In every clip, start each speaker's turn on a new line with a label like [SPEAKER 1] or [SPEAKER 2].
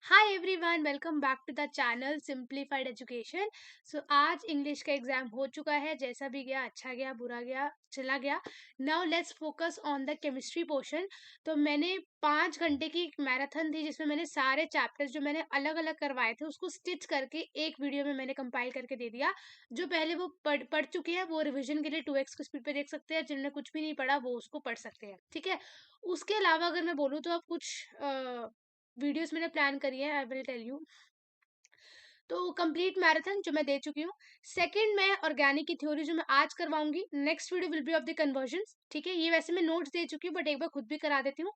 [SPEAKER 1] Hi everyone, welcome back to the channel simplified education. So आज English का exam हो चुका है। जैसा भी गया, अच्छा गया, बुरा गया, चला गया। Now let's focus on the chemistry portion. तो मैंने 5 घंटे की मैराथन थी जिसमें मैंने सारे चैप्टर्स जो मैंने अलग अलग करवाए थे उसको स्टिच करके एक वीडियो में मैंने कंपाइल करके दे दिया। जो पहले वो पढ़ चुके हैं वो रिविजन के लिए 2x की स्पीड पे देख सकते हैं। जिन्होंने कुछ भी नहीं पढ़ा वो उसको पढ़ सकते हैं, ठीक है। उसके अलावा अगर मैं बोलूँ तो अब कुछ वीडियोस मैंने प्लान करी है, आई विल टेल यू। तो कंप्लीट मैराथन जो मैं दे चुकी हूँ। सेकंड में ऑर्गेनिक की थ्योरी जो मैं आज करवाऊंगी। Next video will be of the conversions, ठीक है। ये वैसे मैं नोट्स दे चुकी हूँ बट एक बार खुद भी करा देती हूँ।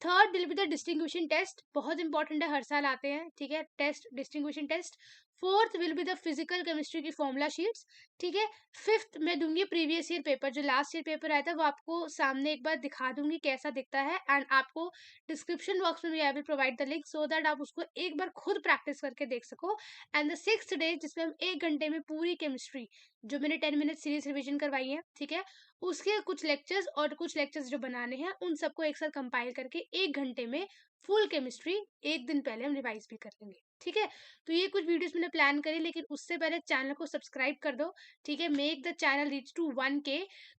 [SPEAKER 1] Third will be the distinction test, बहुत इंपॉर्टेंट है, हर साल आते हैं, ठीक है, test, distinction test. Fourth will be the physical chemistry की फॉर्मूला शीट्स, ठीक है। फिफ्थ मैं दूंगी प्रीवियस ईयर पेपर, जो लास्ट ईयर पेपर आया था वो आपको सामने एक बार दिखा दूंगी कैसा दिखता है। एंड आपको डिस्क्रिप्शन बॉक्स में भी I will provide the link so that आप उसको एक बार खुद प्रैक्टिस करके देख सको। एंड द सिक्स्थ डे जिसमें हम 1 घंटे में पूरी केमिस्ट्री जो मैंने 10 मिनट सीरीज रिवीजन करवाई है, ठीक है, उसके कुछ लेक्चर्स और कुछ लेक्चर्स जो बनाने हैं उन सबको एक साथ कंपाइल करके 1 घंटे में फुल केमिस्ट्री एक दिन पहले हम रिवाइज भी कर लेंगे, ठीक है। तो ये कुछ वीडियोस मैंने प्लान करी, लेकिन उससे पहले चैनल को सब्सक्राइब कर दो, ठीक है। Make the channel reach to 1K।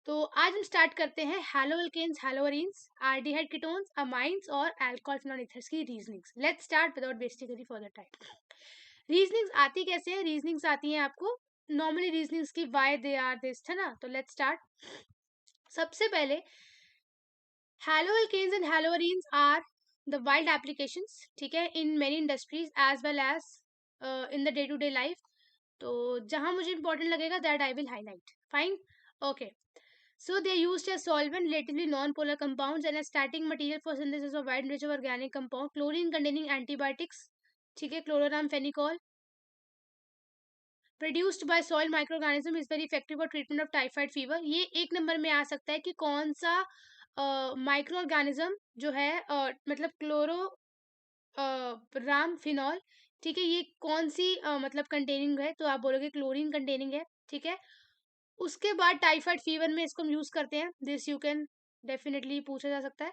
[SPEAKER 1] तो आज हम स्टार्ट करते हैं haloalkanes, haloarenes, aldehyde ketones, amines और अल्कोहल फिनोल ईथर्स की reasonings. Let's start without wasting any further time. Reasonings आती कैसे है? रीजनिंग्स आती हैं आपको नॉर्मली रीजनिंग्स की वाई दे आर दिस, है ना। तो लेट्स स्टार्ट। सबसे पहले haloalkanes and haloarenes are the wild applications, ठीक है, in many industries as well as in the day to day life. तो जहां मुझे इंपॉर्टेंट लगेगा that I will highlight, fine, okay. So they are used as solvent, relatively non-polar compounds and as starting material for synthesis of wide range of organic compound. Chlorine containing antibiotics, ठीक है, chlororamphenicol, produced by soil microorganism, is very effective for treatment of typhoid fever. ये एक number में आ सकता है कि कौन सा माइक्रो ऑर्गेनिज्म जो है मतलब क्लोरो राम फिनॉल, ठीक है, ये कौन सी मतलब कंटेनिंग है, तो आप बोलोगे क्लोरीन कंटेनिंग है, ठीक है। उसके बाद टाइफाइड फीवर में इसको हम यूज करते हैं, दिस यू कैन डेफिनेटली पूछा जा सकता है।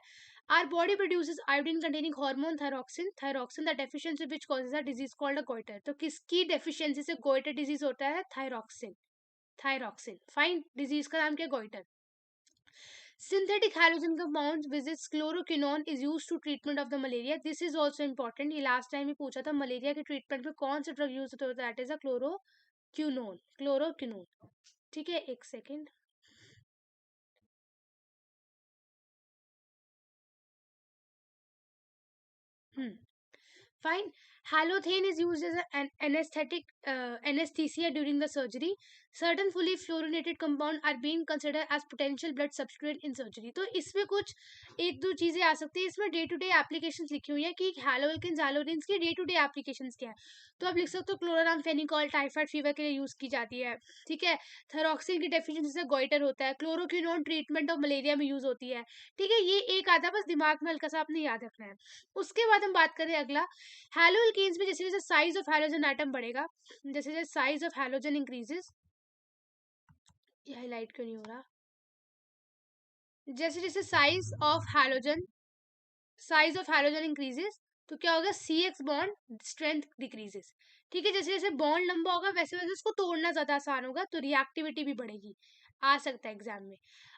[SPEAKER 1] Our body produces iodine containing hormone thyroxine, thyroxine the deficiency which causes a disease called a goitre. तो किसकी डेफिशिएंसी से गोइटर डिजीज होता है? थायरॉक्सिन, थायरॉक्सिन, फाइन, डिजीज का नाम क्या? Goitre. Synthetic halogen compounds visits chloroquinone is used to treatment of the malaria. This is also important. ये last time ही पूछा था, मलेरिया के ट्रीटमेंट में कौन सा ड्रग यूज होता है? दैट इज अ क्लोरोक्विनोन, क्लोरोक्विनोन, ठीक है। एक second. Fine. Halothane is used as an anesthetic anesthesia during the surgery. Certain fully fluorinated compound are being considered as potential blood substitute in surgery. तो इसमें कुछ एक दो चीजें आ सकती है। इसमें डे टू डे एप्लीकेशंस लिखी हुई है कि हैलोअल्केन्स हैलोअरीन्स की डे टू डे एप्लीकेशंस क्या है। तो आप लिख सकते हो क्लोरोरामफेनिकॉल टाइफाइड फीवर के लिए यूज की जाती है, ठीक है। थायरॉक्सिन की डेफिशिएंसी से गोइटर होता है। क्लोरोक्विनोन ट्रीटमेंट ऑफ मलेरिया में यूज होती है, ठीक है। ये एक आधा बस दिमाग में हल्का सा आपने याद रखना है। उसके बाद हम बात करें अगला, हैलोअल्केन्स में जैसे जैसे साइज ऑफ हैलोजन एटम बढ़ेगा, जैसे जैसे साइज ऑफ हैलोजन इंक्रीजेस, ये हाईलाइट क्यों नहीं हो रहा, जैसे जैसे साइज ऑफ हैलोजन इंक्रीजेस तो क्या होगा? CX बॉन्ड स्ट्रेंथ डिक्रीजेस, ठीक है। जैसे जैसे बॉन्ड लंबा होगा वैसे वैसे उसको तोड़ना ज्यादा आसान होगा, तो रिएक्टिविटी भी बढ़ेगी, आ सकता है एग्जाम में।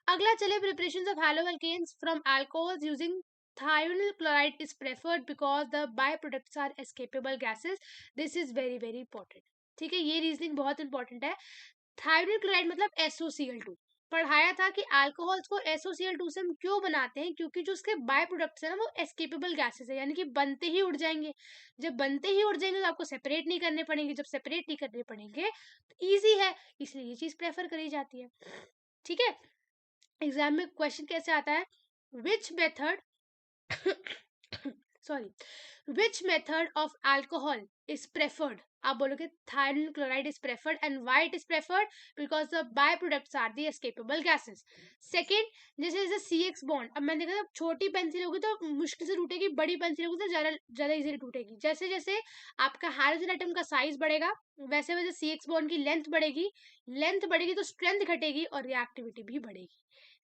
[SPEAKER 1] अगला चले, preparation of haloalkanes from alcohols using thionyl chloride is preferred because the byproducts are escapable gases. This is very very important, ठीक है। ये रीजनिंग बहुत इंपॉर्टेंट है। थायोनिल क्लोराइड मतलब SOCl2। पढ़ाया था कि अल्कोहल्स को SOCl2 से हम क्यों बनाते हैं, क्योंकि जो उसके बाय प्रोडक्ट्स है ना वो एस्केपेबल गैसेस है, यानी कि बनते ही उड़ जाएंगे। जब बनते ही उड़ जाएंगे तो आपको सेपरेट नहीं करने पड़ेंगे, जब सेपरेट नहीं करने पड़ेंगे तो ईजी है, इसलिए ये चीज प्रेफर करी जाती है, ठीक है। एग्जाम में क्वेश्चन कैसे आता है? Which method sorry, which method of alcohol is preferred? आप बोलोगे thionyl chloride is preferred, and why it is preferred? Because the by products are the escapable gases. Second, जैसे जैसे CX बॉन्ड, अब मैंने देखा छोटी पेंसिल होगी तो मुश्किल से टूटेगी, बड़ी पेंसिल होगी तो ज्यादा ज्यादा इजीली टूटेगी। जैसे जैसे आपका हाइड्रोजन एटम का साइज बढ़ेगा वैसे वैसे CX बॉन्ड की लेंथ बढ़ेगी, लेंथ बढ़ेगी तो स्ट्रेंथ घटेगी और रिएक्टिविटी भी बढ़ेगी,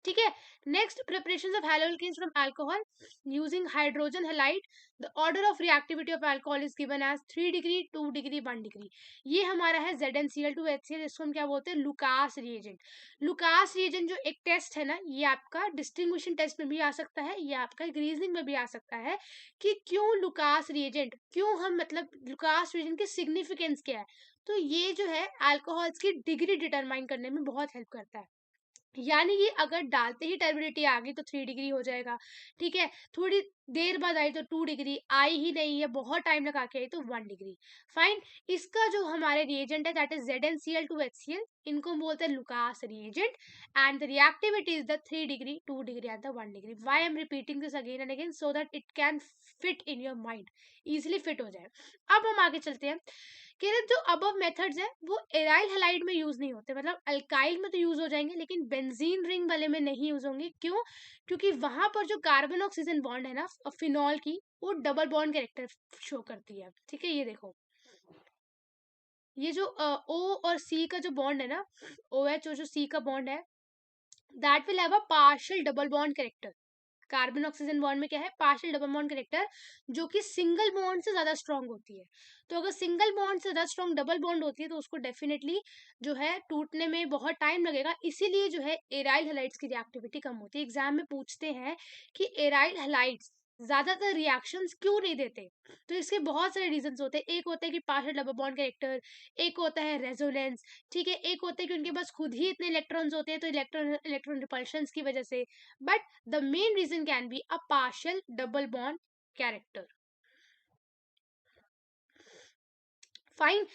[SPEAKER 1] ठीक है। Next, preparation of haloalkanes from alcohol using hydrogen halide. The order of reactivity of alcohol is given as 3 degree, 2 degree, 1 degree. ये हमारा है ZnCl2HCl, इसको हम क्या बोलते हैं, लुकास रिएजेंट। लुकास रिएजेंट जो एक टेस्ट है ना, ये आपका डिस्टिंग्विशन टेस्ट में भी आ सकता है, ये आपका रीजनिंग में भी आ सकता है कि क्यों लुकास रिएजेंट, क्यों हम मतलब लुकास रिएजेंट की सिग्निफिकेंस क्या है। तो ये जो है अल्कोहल्स की डिग्री डिटरमाइन करने में बहुत हेल्प करता है। यानी कि अगर डालते ही टर्बिडिटी आ गई तो 3 डिग्री हो जाएगा, ठीक है। थोड़ी देर बाद आई तो 2 डिग्री, आई ही नहीं है, बहुत टाइम लगा के आई तो 1 डिग्री। फाइन। इसका जो हमारे रिएजेंट है दैट इज ZnCl2HCl, इनको हम बोलते हैं Lucas reagent. And the reactivity is the 3 degree, 2 degree and the 1 degree. Why I am repeating this again and again, so that it can fit in your mind, easily fit हो जाए। अब हम आगे चलते हैं कि जो अबव मेथड्स है वो एराइल हैलाइड में यूज नहीं होते, मतलब अल्काइल में तो यूज हो जाएंगे लेकिन बेंजीन रिंग वाले में नहीं यूज होंगे। क्यों? क्योंकि वहां पर जो कार्बन ऑक्सीजन बॉन्ड है ना फिनॉल की, वो डबल बॉन्ड कैरेक्टर शो करती है। ठीक है, ये देखो, ये जो O और C का जो बॉन्ड है ना, OH और जो C का बॉन्ड है, that will have a partial double bond character. Carbon oxygen bond में क्या है, पार्शियल डबल बॉन्ड कैरेक्टर, जो कि सिंगल बॉन्ड से ज्यादा स्ट्रांग होती है। तो अगर सिंगल बॉन्ड से ज्यादा स्ट्रांग डबल बॉन्ड होती है तो उसको डेफिनेटली जो है टूटने में बहुत टाइम लगेगा, इसीलिए जो है एराइल हैलाइड्स की रिएक्टिविटी कम होती है। एग्जाम में पूछते हैं कि एराइल हैलाइड्स ज्यादातर रिएक्शंस क्यों नहीं देते, तो इसके बहुत सारे रीजंस होते हैं। एक होता है कि पार्शियल डबल बॉन्ड कैरेक्टर, एक होता है रेजोनेंस, ठीक है, एक होता है कि उनके पास खुद ही इतने इलेक्ट्रॉन्स होते हैं तो इलेक्ट्रॉन इलेक्ट्रॉन रिपल्शंस की वजह से। But the main reason can be a partial double bond character. Fine.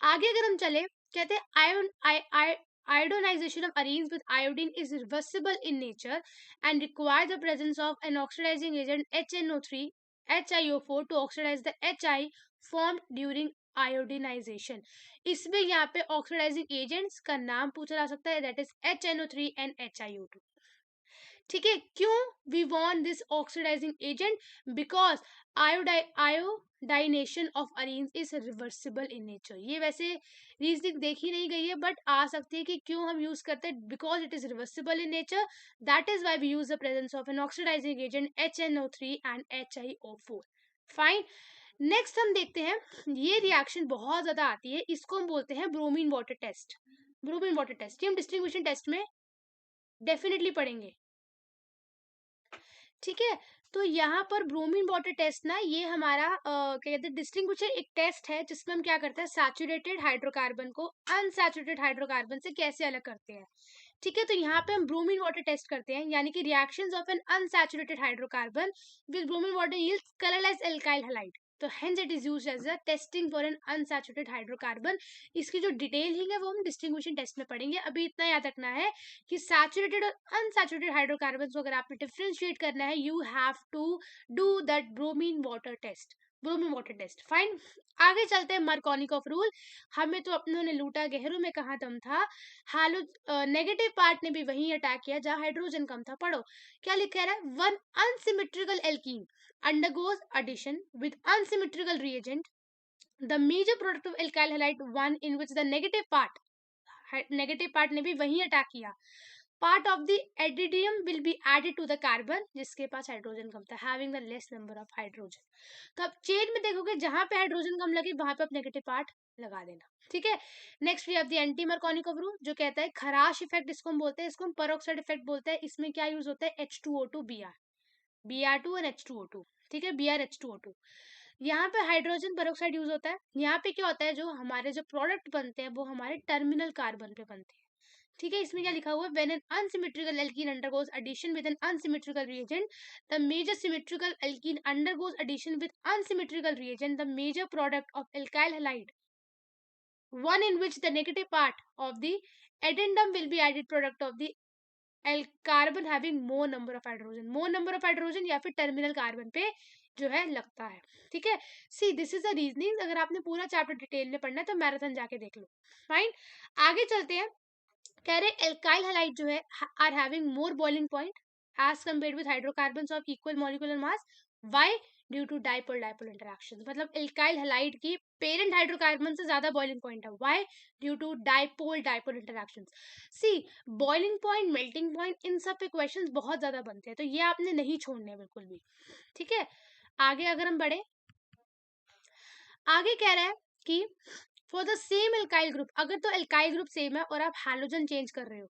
[SPEAKER 1] आगे अगर हम चले, कहते हैं iodinization of arenes with iodine is reversible in nature and requires the presence of an oxidizing agent HNO3 HiO4 to oxidize the Hi formed during iodinization. इसमें यहाँ पे oxidising agents का नाम पूछा जा सकता है, that is HNO3 and HiO2। ठीक है, क्यों we want this oxidising agent, because iodination of arenes is reversible in nature. ये वैसे रीजनिंग देखी नहीं गई है बट आ सकती है कि क्यों हम यूज करते हैं, because it is reversible in nature, that is why we use the presence of an oxidising agent HNO3 and HiO4। Fine. Next हम देखते हैं, ये रिएक्शन बहुत ज्यादा आती है, इसको हम बोलते हैं bromine water test. Bromine water test ये हम डिस्ट्रीब्यूशन टेस्ट में डेफिनेटली पढ़ेंगे। ठीक है, तो यहाँ पर ब्रोमीन वाटर टेस्ट ना, ये हमारा क्या कहते हैं, डिस्टिंग्विशर एक टेस्ट है जिसमें हम क्या करते हैं, सैचुरेटेड हाइड्रोकार्बन को अनसैचुरेटेड हाइड्रोकार्बन से कैसे अलग करते हैं। ठीक है, तो यहाँ पे हम ब्रोमीन वाटर टेस्ट करते हैं, यानी कि reactions of an unsaturated hydrocarbon with bromine water yields colourless alkyl halide. तो hence it is used as a testing for an unsaturated hydrocarbon. इसकी जो डिटेलिंग है वो हम डिस्टिंग्विशन टेस्ट में पढ़ेंगे। अभी इतना याद रखना है कि सैचुरेटेड और अनसैचुरेटेड हाइड्रोकार्बन को अगर आपने डिफरेंशिएट करना है, you have to do that bromine water test, bromine water test. Fine. आगे चलते हैं, मार्कोनिकॉफ रूल। हमें तो अपनों ने लूटा, गहरों में कहाँ दम था। हालो नेगेटिव पार्ट ने भी वहीं अटैक किया जहां हाइड्रोजन कम था। पढ़ो क्या लिखा है, one unsymmetrical alkene undergoes addition with unsymmetrical reagent, the major product of alkyl halide one in which the negative part ने भी वहीं अटैक किया। Part of the addendum will be added to the carbon जिसके पास hydrogen कम था, having the less number of hydrogen. तो अब चेन में देखोगे जहां पे हाइड्रोजन कम लगे वहां पे आप नेगेटिव पार्ट लगा देना। ठीक है, next we have the anti Markovnikov rule जो कहता है खराश इफेक्ट, इसको हम बोलते हैं, इसको हम पेरोक्साइड इफेक्ट बोलते हैं। इसमें क्या यूज होता है, H2O2 Br2 और H2O2। ठीक है, BrH2O2। यहाँ पे हाइड्रोजन पेरोक्साइड यूज होता है। यहाँ पे क्या होता है, जो हमारे जो प्रोडक्ट बनते हैं वो हमारे टर्मिनल कार्बन पे बनते हैं। ठीक है, इसमें क्या लिखा हुआ है, when an unsymmetrical alkene undergoes addition with an unsymmetrical reagent, the major symmetrical alkene undergoes addition with unsymmetrical reagent, the major product of alkyl halide one in which the negative part of the addendum will be added product of the carbon having more number of hydrogen या फिर terminal carbon पे जो है लगता है। ठीक है, see this is the reasoning. अगर आपने पूरा चैप्टर डिटेल में पढ़ना है तो मैराथन जाके देख लो। फाइन। आगे चलते हैं, कह रहे एल्काइल हैलाइड जो है are having more boiling point as compared with hydrocarbons of equal molecular mass. Why? Due to dipole dipole interaction. मतलब एल्काइल हैलाइड की पेरेंट हाइड्रोकार्बन से ज्यादा बॉइलिंग पॉइंट है। Why? Due to dipole dipole interaction. See, boiling point, melting point, इन सब पे questions बहुत ज्यादा बनते हैं, तो ये आपने नहीं छोड़ने बिल्कुल भी। ठीक है, आगे अगर हम बढ़े, आगे कह रहा है कि for the same alkyl group, अगर तो एल्काइल ग्रुप सेम है और आप हैलोजन चेंज कर रहे हो,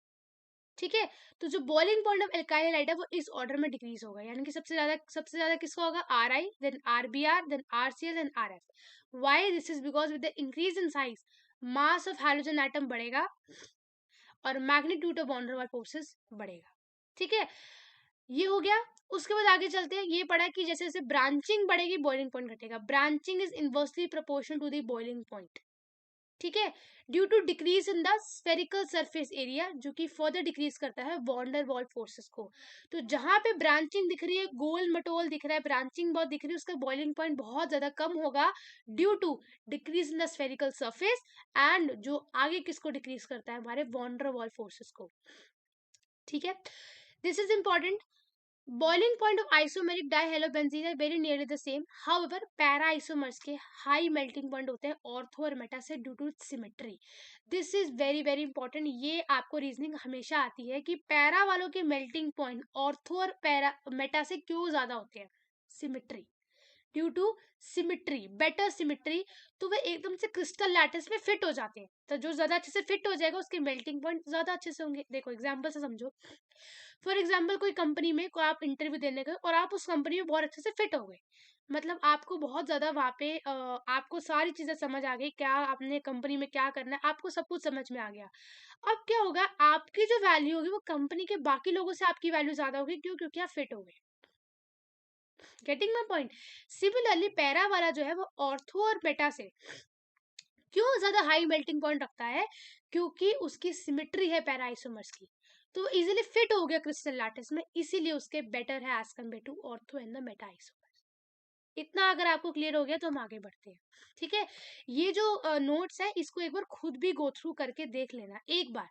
[SPEAKER 1] ठीक है, तो जो boiling point of alkyl halide है वो इस ऑर्डर में डिक्रीज होगा, यानी कि सबसे ज्यादा किसका होगा? R I, then R B R, then R C S and R F. Why? This is because with the increase in size mass of halogen atom बढ़ेगा और magnitude of van der Waals forces बढ़ेगा। ठीक है, ये हो गया। उसके बाद आगे चलते हैं, ये पढ़ा कि जैसे जैसे ब्रांचिंग बढ़ेगी बॉइलिंग पॉइंट घटेगा। Branching is inversely proportional to the boiling point. ठीक है, due to decrease in the spherical surface area, जो कि फर्दर डिक्रीज करता है वॉन डेर वाल फोर्सेस को। तो जहां पे ब्रांचिंग दिख रही है, गोल मटोल दिख रहा है, ब्रांचिंग बहुत दिख रही है, उसका बॉइलिंग पॉइंट बहुत ज्यादा कम होगा due to decrease in the spherical surface. And जो आगे किसको डिक्रीज करता है? हमारे वॉन डेर वाल फोर्सेस को। ठीक है, this is important. Boiling point of isomeric dihalobenzenes are very nearly the same. However, para isomers के high melting point होते हैं ऑर्थो और मेटा से due to symmetry. This is very very important. ये आपको रीजनिंग हमेशा आती है कि पैरा वालों के मेल्टिंग पॉइंट ऑर्थो और पैरा मेटा से क्यों ज्यादा होते हैं? Symmetry, due to symmetry, better symmetry. तो वे एकदम से क्रिस्टल लैटिस में फिट हो जाते हैं, तो जो ज्यादा अच्छे से फिट हो जाएगा उसके मेल्टिंग पॉइंट ज्यादा अच्छे से होंगे। देखो एग्जांपल से समझो। फॉर एग्जाम्पल, कोई कंपनी में को आप इंटरव्यू देने गए और आप उस कंपनी में बहुत अच्छे से फिट हो गए, मतलब आपको बहुत ज्यादा वहाँ पे आपको सारी चीजें समझ आ गई, क्या आपने कंपनी में क्या करना है, आपको सब कुछ समझ में आ गया। अब क्या होगा? आपकी जो वैल्यू होगी वो कंपनी के बाकी लोगों से आपकी वैल्यू ज्यादा होगी। क्यों? क्योंकि आप फिट हो गए। Getting my point? Similarly para वाला जो है वो ऑर्थो और बेटा से क्यों ज्यादा हाई मेल्टिंग पॉइंट रखता है? क्योंकि उसकी सिमेट्री है पैरा आइसोमर्स की, तो इजीली फिट हो गया क्रिस्टल लैटिस में, इसीलिए उसके बेटर है as compare to ortho and the meta isomers. इतना अगर आपको क्लियर हो गया तो हम आगे बढ़ते हैं। ठीक है, ये जो नोट्स है इसको एक बार खुद भी गो थ्रू करके देख लेना एक बार।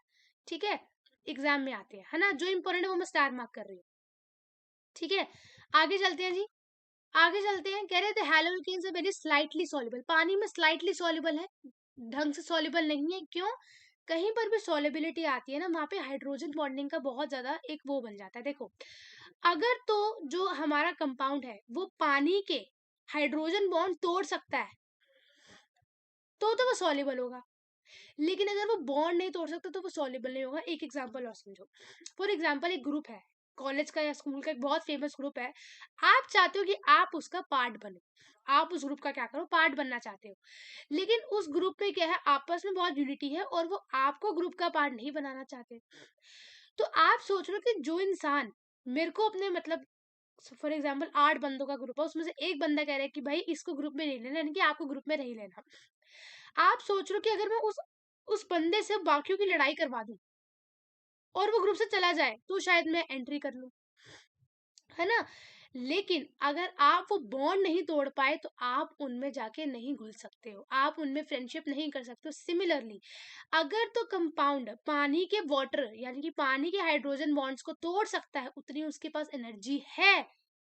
[SPEAKER 1] ठीक है, एग्जाम में आते हैं, है ना? जो इंपॉर्टेंट है वो मैं स्टार मार्क कर रही हूँ। ठीक है, आगे चलते हैं जी। आगे चलते हैं, कह रहे थे haloalkanes are very slightly soluble. पानी में स्लाइटली सॉल्युबल है, ढंग से सॉल्युबल नहीं है। क्यों? कहीं पर भी सॉल्युबिलिटी आती है ना, वहां पे हाइड्रोजन बॉन्डिंग का बहुत ज्यादा एक वो बन जाता है। देखो, अगर तो जो हमारा कंपाउंड है वो पानी के हाइड्रोजन बॉन्ड तोड़ सकता है तो वो सॉल्युबल होगा, लेकिन अगर वो बॉन्ड नहीं तोड़ सकता तो वो सॉल्युबल नहीं होगा। एक एग्जांपल और समझो। फॉर एग्जांपल, एक ग्रुप है, कॉलेज का या स्कूल का एक बहुत फेमस ग्रुप है। आप चाहते हो कि आप उसका पार्ट बनो, आप उस ग्रुप का क्या करो? पार्ट बनना चाहते हो, लेकिन उस ग्रुप में क्या है? आपस में बहुत यूनिटी है और वो आपको ग्रुप का पार्ट नहीं बनाना चाहते। तो आप सोच लो कि जो इंसान मेरे को अपने मतलब, फॉर एग्जाम्पल 8 बंदों का ग्रुप है, उसमें से एक बंदा कह रहा है कि भाई इसको ग्रुप में नहीं लेना, यानी कि आपको ग्रुप में नहीं लेना। आप सोच लो कि अगर मैं उस बंदे से बाकियों की लड़ाई करवा दूं और वो ग्रुप से चला जाए तो शायद मैं एंट्री कर लूं, है ना? लेकिन अगर आप वो बॉन्ड नहीं तोड़ पाए तो आप उनमें जाके नहीं घुल सकते हो, आप उनमें फ्रेंडशिप नहीं कर सकते हो। सिमिलरली, अगर तो कंपाउंड पानी के वाटर यानी कि पानी के हाइड्रोजन बॉन्ड्स को तोड़ सकता है, उतनी उसके पास एनर्जी है,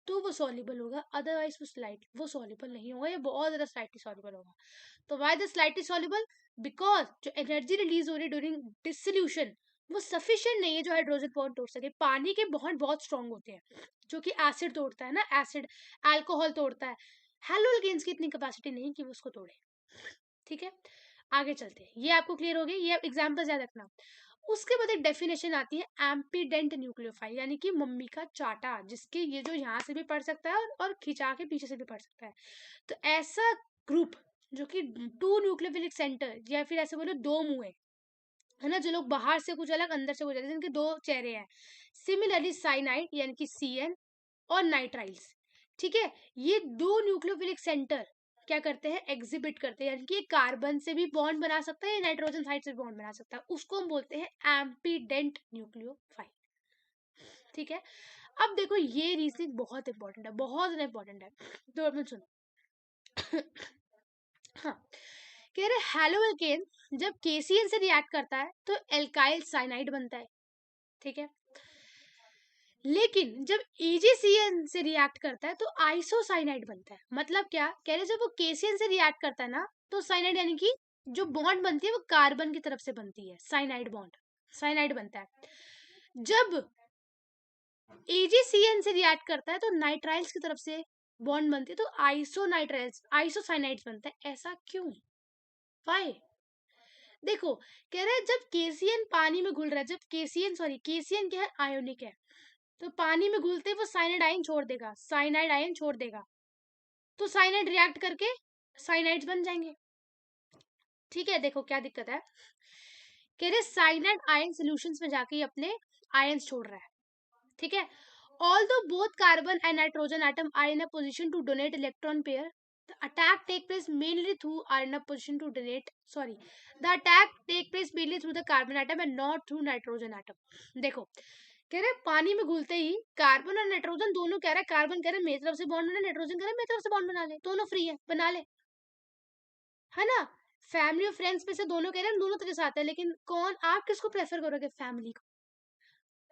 [SPEAKER 1] तो वो सॉल्युबल होगा। अदरवाइज वो सॉल्युबल नहीं होगा, ये बहुत ज्यादा स्लाइटली सॉल्युबल होगा। तो why the slightly soluble? Because जो एनर्जी रिलीज हो रही ड्यूरिंग डिसोल्यूशन वो सफिशिएंट नहीं है जो हाइड्रोजन बॉन्ड तोड़ सके। पानी के बॉन्ड बहुत स्ट्रांग होते हैं, जो कि एसिड तोड़ता है ना, एसिड अल्कोहल तोड़ता है। हैलोजेन्स की इतनी कैपेसिटी नहीं कि वो उसको तोड़े। ठीक है, आगे चलते हैं। ये आपको क्लियर हो गया, ये एग्जांपल याद रखना। उसके बाद एक डेफिनेशन आती है एम्पीडेंट न्यूक्लियोफाइल, यानी कि मम्मी का चाटा, जिसके ये जो यहाँ से भी पढ़ सकता है और खिंचा के पीछे से भी पढ़ सकता है। तो ऐसा ग्रुप जो कि 2 न्यूक्लियोफिलिक सेंटर, या फिर ऐसे बोलो 2 मुंह है ना, जो लोग बाहर से कुछ अलग अंदर से कुछ अलग, जिनके 2 चेहरे हैं। सिमिलरली साइनाइड यानी कि CN और नाइट्राइल्स, ठीक है, ये 2 न्यूक्लियोफिलिक सेंटर क्या करते हैं? एग्जिबिट करते हैं, यानी कि कार्बन से भी बॉन्ड बना सकता है या नाइट्रोजन साइड से बॉन्ड बना सकता है, उसको हम बोलते हैं एम्पीडेंट न्यूक्लियोफाइल। ठीक है, अब देखो ये रीजनिंग बहुत इंपॉर्टेंट है, बहुत ज्यादा इंपॉर्टेंट है, तो अब सुनो। हाँ, कह रहे हैलो एल्केन जब KCN से रिएक्ट करता है तो एल्काइल साइनाइड बनता है। ठीक है, लेकिन जब AgCN से रिएक्ट करता है तो आइसोसाइनाइड बनता है। मतलब क्या कह रहे, जब वो KCN से रिएक्ट करता है ना तो साइनाइड यानी कि जो बॉन्ड बनती है वो कार्बन की तरफ से बनती है, साइनाइड बॉन्ड, साइनाइड बनता है। जब AgCN से रिएक्ट करता है तो नाइट्राइल्स की तरफ से बॉन्ड बनती है, तो आइसोनाइट्राइल्स, आइसोसाइनाइड्स बनता है। ऐसा क्यों, वाई? देखो, कह रहे हैं जब KCN पानी में घुल रहा है, जब KCN क्या है, आयोनिक है, तो पानी में घुलते वो साइनाइड आयन छोड़ देगा, साइनाइड आयन छोड़ देगा, तो साइनाइड रिएक्ट करके साइनाइड्स बन जाएंगे। ठीक है, देखो क्या दिक्कत है, कह रहे साइनाइड आयन सॉल्यूशंस में जाके अपने आयंस छोड़ रहा है। ठीक है, although both carbon and nitrogen atom are in a position to donate electron pair, the attack take place mainly through are in a position to donate the attack take place mainly through the carbon atom and not through nitrogen atom। देखो, कह रहे पानी में घुलते ही carbon और nitrogen दोनों, कह रहा है कार्बन कह रहा है मेरी तरफ से बॉन्ड बना, नाइट्रोजन कह रहा है मेरी तरफ से बॉन्ड बना ले, दोनों फ्री है, बना ले, है ना। फैमिली और फ्रेंड्स में से दोनों कह रहे हैं दोनों तरह से आते हैं, लेकिन कौन, आप किसको प्रेफर करोगे, फैमिली को।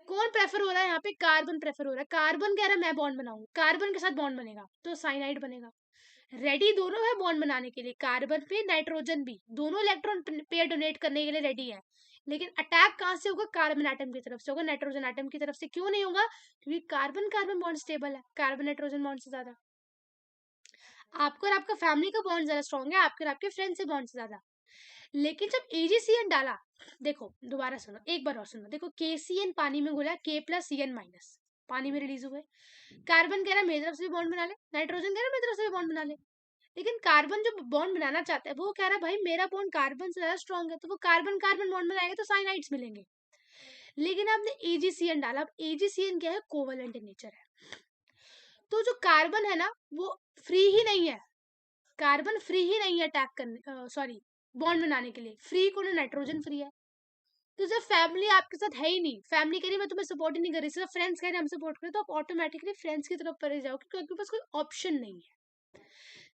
[SPEAKER 1] कौन प्रेफर हो रहा है यहाँ पे, कार्बन प्रेफर हो रहा है, कार्बन कह रहा है मैं बॉन्ड बनाऊं, कार्बन के साथ बॉन्ड बनेगा तो साइनाइड बनेगा। रेडी दोनों है बॉन्ड बनाने के लिए, कार्बन पे नाइट्रोजन भी, दोनों इलेक्ट्रॉन पेयर डोनेट करने के लिए रेडी है, लेकिन अटैक कहाँ से होगा, कार्बन एटम की तरफ से होगा, नाइट्रोजन एटम की तरफ से क्यों नहीं होगा, क्योंकि कार्बन कार्बन बॉन्ड स्टेबल है, कार्बन नाइट्रोजन बॉन्ड से ज्यादा। आपको और आपका फैमिली का बॉन्ड ज्यादा स्ट्रॉन्ग है, आपके और आपके फ्रेंड से बॉन्ड से ज्यादा। लेकिन जब AgCN डाला, देखो दोबारा सुनो, एक बार और सुनो, देखो KCN पानी में घुला, K+CN- पानी में रिलीज हुए, कार्बन कह रहा है मेरी तरफ से भी बॉन्ड बना ले, नाइट्रोजन कह रहा है मेरी तरफ से भी बॉन्ड बना ले, लेकिन कार्बन जो बॉन्ड बनाना चाहता है वो कह रहा है भाई मेरा बॉन्ड कार्बन से ज्यादा स्ट्रॉन्ग है, तो वो कार्बन कार्बन बॉन्ड बनाएगा तो साइनाइड्स मिलेंगे। लेकिन आपने AgCN डाला, अब AgCN क्या है, कोवलेंट इन नेचर है, तो जो कार्बन है ना वो फ्री ही नहीं है, कार्बन फ्री ही नहीं है अटैक करने, सॉरी बॉन्ड बनाने के लिए, फ्री को ना नाइट्रोजन फ्री है। तो जब फैमिली आपके साथ है ही नहीं, फैमिली कह रही मैं तुम्हें सपोर्ट ही नहीं कर रही, सिर्फ फ्रेंड्स कह रहे हम सपोर्ट करें, तो आप ऑटोमेटिकली फ्रेंड्स की तरफ पड़े जाओगे क्योंकि आपके पास कोई ऑप्शन नहीं है।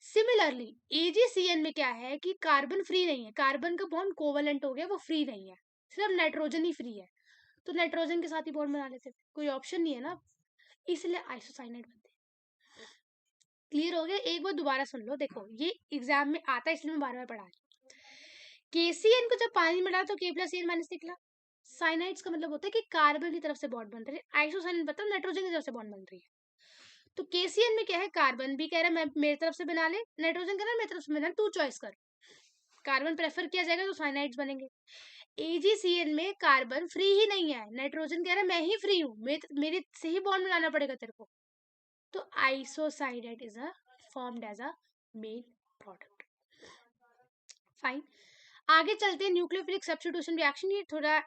[SPEAKER 1] सिमिलरली AgCN में क्या है कि कार्बन फ्री नहीं है, कार्बन का बॉन्ड कोवलेंट हो गया, वो फ्री नहीं है, सिर्फ नाइट्रोजन ही फ्री है, तो नाइट्रोजन के साथ ही बॉन्ड बना लेते, कोई ऑप्शन नहीं है ना, इसलिए आइसोसाइनाइड बनते हैं। क्लियर हो गया, एक बार दोबारा सुन लो, देखो ये एग्जाम में आता है इसलिए मैं बार बार पढ़ा रही हूँ। KCN को जब पानी में डाला तो K+CN- निकला, साइनाइड्स का मतलब होता है कि कार्बन की तरफ से बॉन्ड बन रही है, आइसोसाइनाइड मतलब नाइट्रोजन की तरफ से बॉन्ड बन रही है। तो KCN में क्या है, कार्बन भी कह रहा है मैं मेरी तरफ से बना ले, नाइट्रोजन कह रहा है मेरी तरफ से बना, तू चॉइस कर, कार्बन प्रेफर किया जाएगा तो साइनाइड्स बनेंगे। AgCN में कार्बन फ्री ही नहीं है, नाइट्रोजन कह रहा है मैं ही फ्री हूँ, मेरे से ही बॉन्ड बनाना पड़ेगा तेरे को, तो isocyanide is a formed as a main product. Fine, आगे चलते हैं, न्यूक्लियोफिलिक सब्स्टिट्यूशन रिएक्शन, ये थोड़ा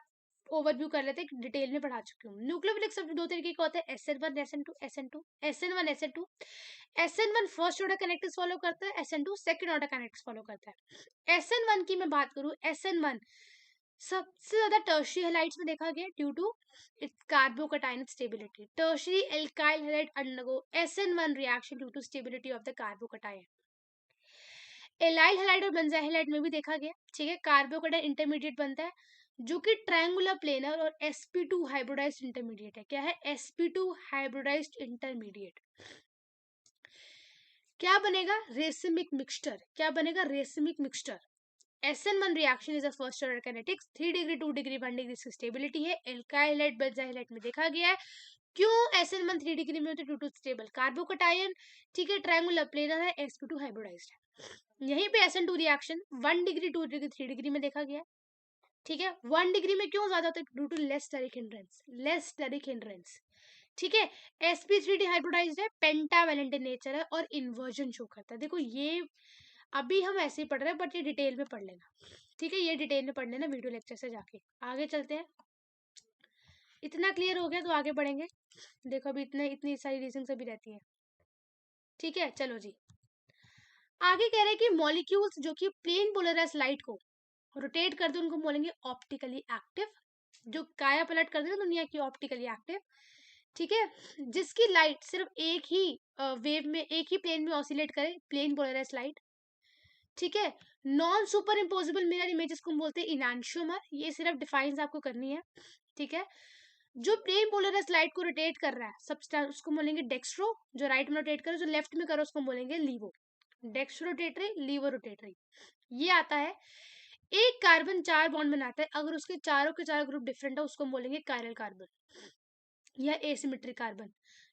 [SPEAKER 1] ओवरव्यू कर लेते हैं, डिटेल में पढ़ा चुकी हूँ। न्यूक्लियोफिलिक सब्स्टिट्यूशन दो तरीके के होते हैं, SN1 SN2 SN2 SN1 SN2 SN1 first order connectives follow करता है, SN2 second order connectives follow करता है। SN1 की मैं बात करूँ, SN1 सबसे ज्यादा टर्शियरी हैलाइड्स में देखा गया due to its carbocation stability, tertiary alkyl halide undergo SN1 reaction due to stability of the carbocation. Allyl halide और बेंजाइल हैलाइड में भी देखा गया, ठीक है, कार्बोकटायन इंटरमीडिएट बनता है जो कि ट्रायंगुलर प्लेनर और sp2 हाइब्रिडाइज्ड इंटरमीडिएट है। क्या है, sp2 हाइब्रिडाइज्ड इंटरमीडिएट। क्या बनेगा, रेसिमिक मिक्सचर, क्या बनेगा, racemic mixture. SN1 reaction is a first order kinetics, 3 degree 2 degree 1 degree की स्टेबिलिटी है, एल्काइल हैलाइड बेंजाइल हैलाइड में देखा गया है। क्यों SN1 3 डिग्री में होती है, ड्यू टू स्टेबल कार्बोकटायन, ठीक है, ट्रायंगुलर प्लेनर है, sp2 हाइब्रिडाइज्ड है। यहीं पे SN2 reaction 1 degree 2 degree 3 degree में देखा गया, ठीक है, 1 डिग्री में क्यों ज्यादा होता है, due to less steric hindrance, less steric hindrance, ठीक है। sp3 हाइब्रिडाइज्ड है, पेंटावैलेंट इन नेचर है और इन्वर्जन शो करता है। देखो ये अभी हम ऐसे ही पढ़ रहे हैं बट ये डिटेल में पढ़ लेना, ठीक है, ये डिटेल में पढ़ लेना वीडियो लेक्चर से जाके। आगे चलते हैं, इतना क्लियर हो गया तो आगे बढ़ेंगे। देखो अभी इतनी सारी रीजंस अभी रहती है, ठीक है, चलो जी आगे कह रहे हैं कि मॉलिक्यूल्स जो कि प्लेन पोलराइज लाइट को रोटेट कर दे उनको बोलेंगे ऑप्टिकली एक्टिव, जो काया पलट कर दे दुनिया की, ऑप्टिकली एक्टिव, ठीक है, जिसकी लाइट सिर्फ एक ही वेव में, एक ही प्लेन में ऑसिलेट करे, प्लेन पोलराइज लाइट, ठीक है। Non super imposable mirror images को हम बोलते हैं इनांशियोमर, ये सिर्फ डिफाइंस आपको करनी है, ठीक है। जो प्लेन पोलराइज्ड लाइट को रोटेट कर रहा है सब्सटेंस उसको बोलेंगे डेक्स्ट्रो, जो राइट में रोटेट करे, जो लेफ्ट में करे उसको बोलेंगे laevo. Dextro rotatory, laevo rotatory. ये आता है। एक कार्बन 4 बॉन्ड बनाता है, अगर उसके चारों के चार ग्रुप डिफरेंट है उसको हम बोलेंगे कायरल कार्बन या एसिमेट्रिक कार्बन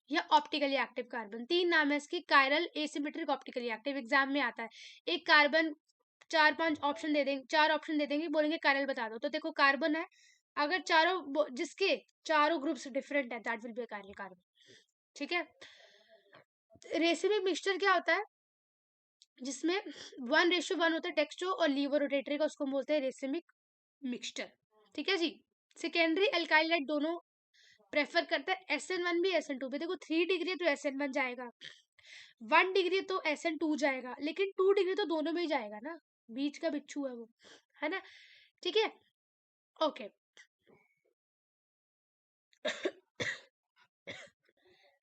[SPEAKER 1] या ऑप्टिकली एक्टिव कार्बन। 3 नाम है इसके, chiral, asymmetric, optically active. Exam में आता है। एक कार्बन 4-5 ऑप्शन दे देंगे, 4 ऑप्शन दे देंगे, बोलेंगे कायरल बता दो। तो देखो कार्बन है, अगर जिसके चारों ग्रुप्स डिफरेंट है that will B chiral carbon. ठीक है। रेसिमिक मिक्सचर क्या होता है, जिसमें 1:1 होता है डेक्स्ट्रो और लीवो रोटेटरी का, उसको बोलते हैं रेसिमिक मिक्सचर। ठीक है जी। सेकेंडरी एल्काइलाइट दोनों प्रेफर करता है, SN1 भी SN2 भी। देखो 3 डिग्री तो SN1 जाएगा, 1 डिग्री तो SN2 जाएगा, लेकिन 2 डिग्री तो दोनों में ही जाएगा ना, बीच का बिच्छू है वो, है ना। ठीक है, ओके।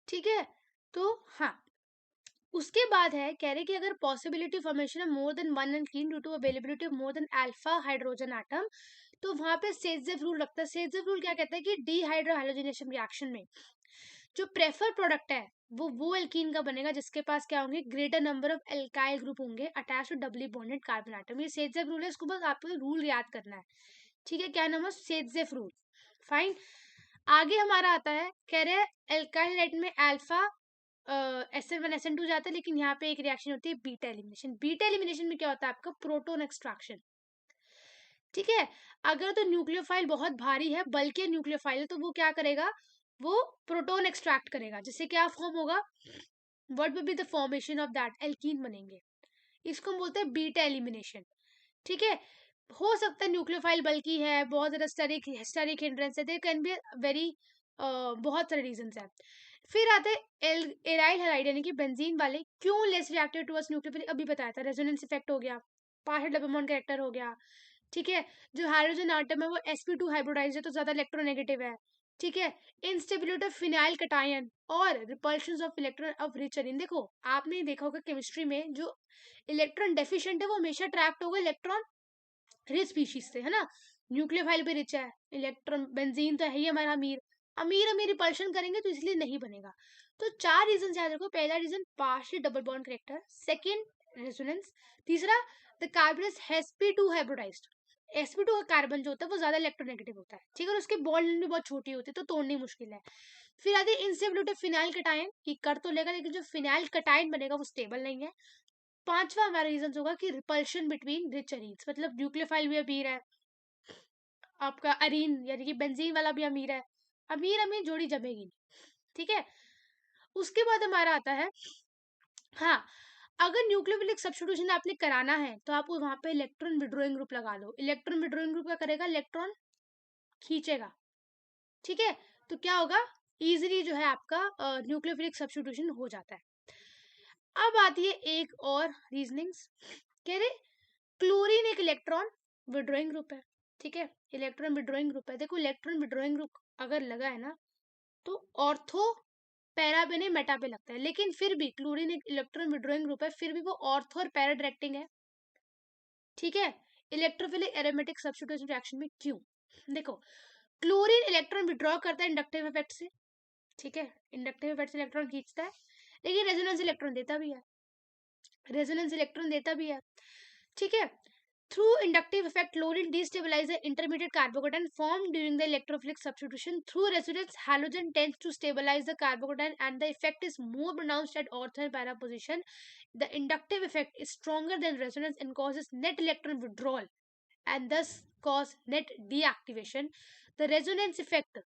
[SPEAKER 1] ठीक है, तो हाँ, उसके बाद है कह रहे कि अगर possibility formation of more than one alkene due to availability of more than alpha hydrogen atom, तो वहां पे सेजफ रूल लगता है। सेजफ रूल क्या कहता है कि डीहाइड्रो हाइड्रोजनेशन रिएक्शन में जो प्रेफर प्रोडक्ट है वो एल्कीन का बनेगा जिसके पास क्या होंगे, greater number of alkyl group होंगे attach to doubly bonded carbon atom. ये सेजफ रूल है, इसको बस आपको रूल याद करना है। ठीक है, क्या नाम है, सेजफ रूल। फाइन। आगे हमारा आता है, कह रहे हैं एल्काइल हाइड्राइड में अल्फा SN1 SN2 जाता है, लेकिन यहाँ पे एक रिएक्शन होती है बीटा एलिमिनेशन। बीटा एलिमिनेशन में क्या होता है आपका, प्रोटॉन एक्सट्रैक्शन। ठीक है, अगर तो न्यूक्लियोफाइल बहुत भारी है, बल्कि न्यूक्लियोफाइल है, तो वो क्या करेगा, वो प्रोटॉन एक्सट्रैक्ट करेगा, जिससे क्या फॉर्म होगा, what will be the formation of that, alkene बनेंगे। इसको हम बोलते हैं बीटा एलिमिनेशन। ठीक है, हो सकता है न्यूक्लियोफाइल बल्कि है, बहुत ज्यादा स्टेरिक हिंड्रेंस है, देयर कैन बी वेरी बहुत सारे रीजंस है। फिर आते हैं एराइल हैलाइड यानी कि बेंजीन वाले, क्यों लेस रिएक्टिव टुवर्ड्स न्यूक्लियोफिलिक, अभी बताया था, रेजोनेंस इफेक्ट हो गया, पार्शियल डबल बॉन्ड कैरेक्टर हो गया। ठीक है, जो हाइड्रोजन आटम है वो sp2 हाइब्रिडाइज्ड है तो ज्यादा इलेक्ट्रोनेगेटिव है। ठीक है, इंस्टेबिलिटी ऑफ फिनाइल कटायन और repulsion of electron of rich Areen. देखो आपने देखा होगा केमिस्ट्री में, जो इलेक्ट्रॉन डेफिशिएंट है वो हमेशा अट्रैक्ट होगा इलेक्ट्रॉन रिच स्पीशीज से, है ना। न्यूक्लियोफाइल भी रिच है, इलेक्ट्रॉन बेंजीन तो है ही हमारा अमीर, अमीर अमीर रिपल्शन करेंगे तो इसलिए नहीं बनेगा। तो 4 रीजन याद रखो। पहला reason partial double bond character, second resonance, तीसरा the carbon is sp2 hybridised. sp2 का कार्बन जो होता है वो ज्यादा इलेक्ट्रोनेगेटिव होता है। ठीक है, और उसकी बॉन्ड भी बहुत छोटी होती है तो तोड़नी मुश्किल है। फिर आती है इंस्टेबिलिटी फिनाइल कटायन, कि कर तो लेगा लेकिन जो फिनाइल कटायन बनेगा वो स्टेबल नहीं है। पांचवा हमारा रीजन होगा कि रिपल्शन बिटवीन रिच अरीन्स, मतलब न्यूक्लियोफाइल भी अमीर है, आपका अरीन यानी कि बेंजीन वाला भी अमीर है, अमीर अमीर जोड़ी जमेगी नहीं। ठीक है, उसके बाद हमारा आता है, हाँ, अगर न्यूक्लियोफिलिक सब्स्टिट्यूशन आपने कराना है तो आप वहां पे इलेक्ट्रॉन विड्रॉइंग ग्रुप लगा लो। इलेक्ट्रॉन विड्रॉइंग ग्रुप क्या करेगा, इलेक्ट्रॉन खींचेगा। ठीक है, तो क्या होगा, इजीली जो है आपका न्यूक्लियोफिलिक सब्स्टिट्यूशन हो जाता है। अब आती है एक और रीजनिंग्स, कह रहे क्लोरीन एक इलेक्ट्रॉन विड्रॉइंग ग्रुप है। ठीक है, इलेक्ट्रॉन विड्रॉइंग ग्रुप है। देखो इलेक्ट्रॉन विड्रॉइंग ग्रुप अगर लगा है ना तो ऑर्थो पैरा पे नहीं मेटा पे लगता है, लेकिन फिर भी क्लोरीन एक इलेक्ट्रॉन विड्रॉइंग ग्रुप है, फिर भी वो ऑर्थो और पैरा डायरेक्टिंग है। ठीक है, इलेक्ट्रोफिलिक एरोमेटिक सब्स्टिट्यूशन रिएक्शन में क्यों, देखो क्लोरीन इलेक्ट्रॉन विड्रॉ करता है इंडक्टिव इफेक्ट से। ठीक है, इंडक्टिव इफेक्ट से इलेक्ट्रॉन खींचता है, लेकिन रेजोनेंस इलेक्ट्रॉन देता भी है, रेजोनेंस इलेक्ट्रॉन देता भी है। ठीक है, through inductive effect, chlorine destabilizes the intermediate carbocation formed during the electrophilic substitution. Through resonance, halogen tends to stabilize the carbocation, and the effect is more pronounced at ortho and para position. The inductive effect is stronger than resonance and causes net electron withdrawal, and thus cause net deactivation. The resonance effect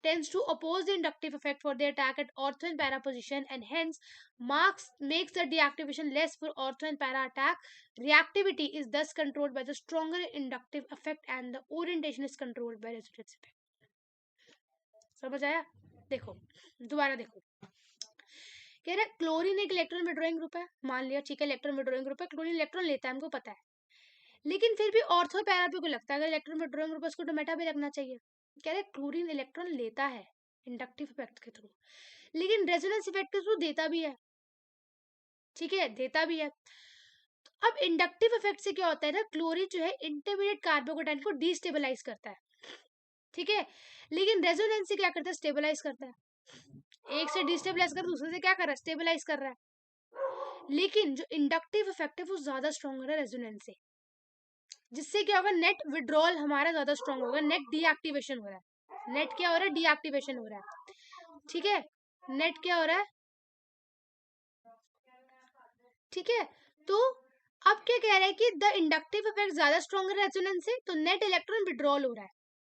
[SPEAKER 1] tends to oppose the inductive effect for the attack at ortho and para position, and hence makes the deactivation less for ortho and para attack. Reactivity is thus controlled by the stronger inductive effect, and the orientation is controlled by resonance effect. समझ आया? देखो दोबारा देखो, कह रहा है chlorine एक electron withdrawing group है, मान लिया ठीक है इलेक्ट्रॉन विड्रॉइंग ग्रुप है, क्लोरीन इलेक्ट्रॉन लेता है हमको पता है, लेकिन फिर भी ऑर्थो पैरा पे को लगता है अगर इलेक्ट्रॉन विड्रॉइंग ग्रुप है उसको तो मेटा भी रखना चाहिए। कह रहे क्लोरीन इलेक्ट्रॉन लेता है इंडक्टिव इफेक्ट के थ्रू, लेकिन रेजोनेंस इफेक्ट के थ्रू देता भी है। ठीक है, देता भी है। तो अब इंडक्टिव इफेक्ट से क्या होता है ना, क्लोरीन जो है इंटरमीडिएट कार्बोकेटाइन को डिस्टेबलाइज करता है। ठीक है। लेकिन रेजोनेंसी क्या करता है, स्टेबलाइज करता है, एक से डिस्टेबलाइज कर दूसरे से क्या कर रहा है, स्टेबलाइज कर रहा है। लेकिन जो इंडक्टिव इफेक्ट है वो ज्यादा स्ट्रॉन्ग हो रहा है रेजोनेंस से, जिससे क्या होगा, नेट विड्रॉल हमारा ज्यादा स्ट्रॉन्ग होगा, नेट डीएक्टिवेशन हो रहा है, नेट क्या हो रहा है, डीएक्टिवेशन हो रहा है। ठीक है, नेट क्या हो रहा है, ठीक है। तो अब क्या कह रहा है कि द इंडक्टिव इफेक्ट ज्यादा स्ट्रॉन्ग है रेजोनेंस से, तो नेट इलेक्ट्रॉन विड्रॉल हो रहा है।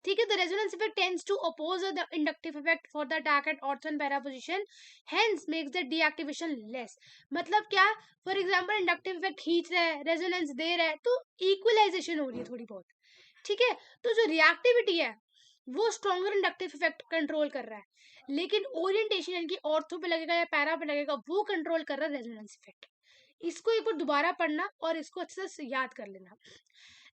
[SPEAKER 1] ठीक है, the resonance effect tends to oppose the inductive effect for the attack at ortho and para position, hence makes the deactivation less. मतलब क्या, फॉर एग्जांपल इंडक्टिव इफेक्ट खींच रहा है, रेजोनेंस दे रहा है, तो इक्वलाइजेशन हो रही है थोड़ी बहुत। ठीक है, तो जो रिएक्टिविटी है वो स्ट्रॉन्गर इंडक्टिव इफेक्ट कंट्रोल कर रहा है, लेकिन ओरिएंटेशन यानी कि ऑर्थो पे लगेगा या पैरा पे लगेगा वो कंट्रोल कर रहा है रेजोनेंस इफेक्ट। इसको एक बार दोबारा पढ़ना और इसको अच्छे से याद कर लेना।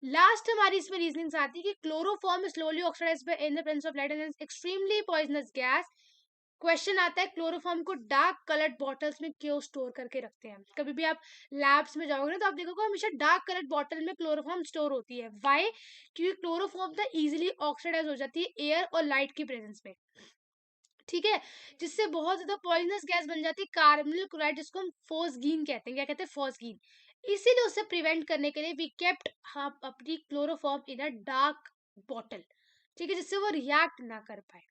[SPEAKER 1] लास्ट हमारी इसमें रीजनिंग आती है कि chloroform slowly oxidised by in the presence of light and extremely poisonous gas. Question आता है क्लोरोफॉर्म को डार्क कलर्ड बॉटल्स में क्यों स्टोर करके रखते हैं। कभी भी आप लैब्स में जाओगे ना तो आप देखोगे हमेशा डार्क कलर्ड बॉटल में क्लोरोफॉर्म स्टोर होती है। व्हाई? क्योंकि क्लोरोफॉर्म ना इजीली ऑक्सीडाइज हो जाती है एयर और लाइट की प्रेजेंस में। ठीक है, जिससे बहुत ज्यादा पॉइजनस गैस बन जाती है कार्बोनिल क्लोराइड, जिसको हम फोस्गीन कहते हैं। क्या कहते हैं? फोस्गीन। इसीलिए उसे प्रिवेंट करने के लिए वी केप्ट हाँ अपनी क्लोरोफॉर्म इन अ डार्क बॉटल। ठीक है, जिससे वो रिएक्ट ना कर पाए।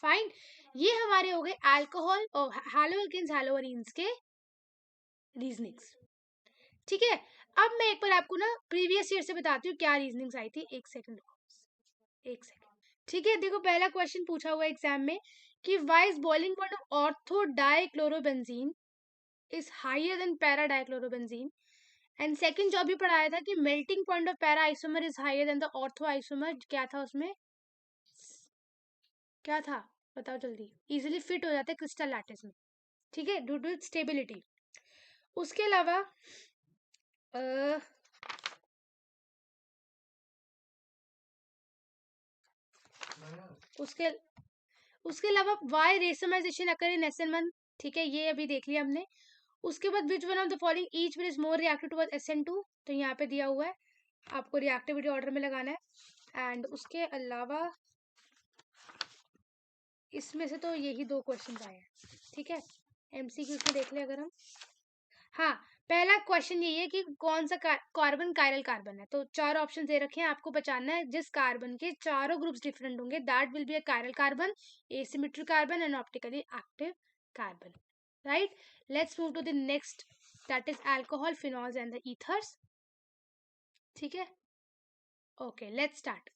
[SPEAKER 1] फाइन, ये हमारे हो गए अल्कोहल और हैलोअल्केन्स हैलोअरीन्स के रीजनिंग्स। ठीक है, अब मैं एक बार आपको ना प्रीवियस ईयर से बताती हूँ क्या रीजनिंग्स आई थी। एक सेकंड, एक सेकंड। ठीक है, देखो पहला क्वेश्चन पूछा हुआ एग्जाम में कि why is boiling point of ortho dichlorobenzene is higher than para dichlorobenzene. And second जो अभी पढ़ाया था कि melting point of para isomer is higher than the ortho isomer, क्या था उसमें, क्या था बताओ जल्दी। इजीली फिट हो जाते हैं क्रिस्टल लैटिस में। ठीक है, ड्यू टू स्टेबिलिटी। उसके अलावा उसके उसके अलावा वाई रेसमाइजेशन अकर इन SN1। ठीक है, ये अभी देख लिया हमने। उसके बाद which one of the following each will is more reactive towards SN2, तो यहाँ पे दिया हुआ है, आपको रिएक्टिविटी ऑर्डर में लगाना है। एंड उसके अलावा इसमें से तो यही दो क्वेश्चन आए हैं। ठीक है, MCQ में देख ले अगर हम। हाँ, पहला क्वेश्चन यही है कि कौन सा कार्बन कायरल कार्बन है। तो चार ऑप्शन दे रखे हैं, आपको बचाना है जिस कार्बन के चारों ग्रुप्स डिफरेंट होंगे that will be a chiral carbon, asymmetric carbon and optically active carbon. Right, let's move to the next, that is alcohol, phenols and the ethers. ठीक है, ओके लेट्स स्टार्ट।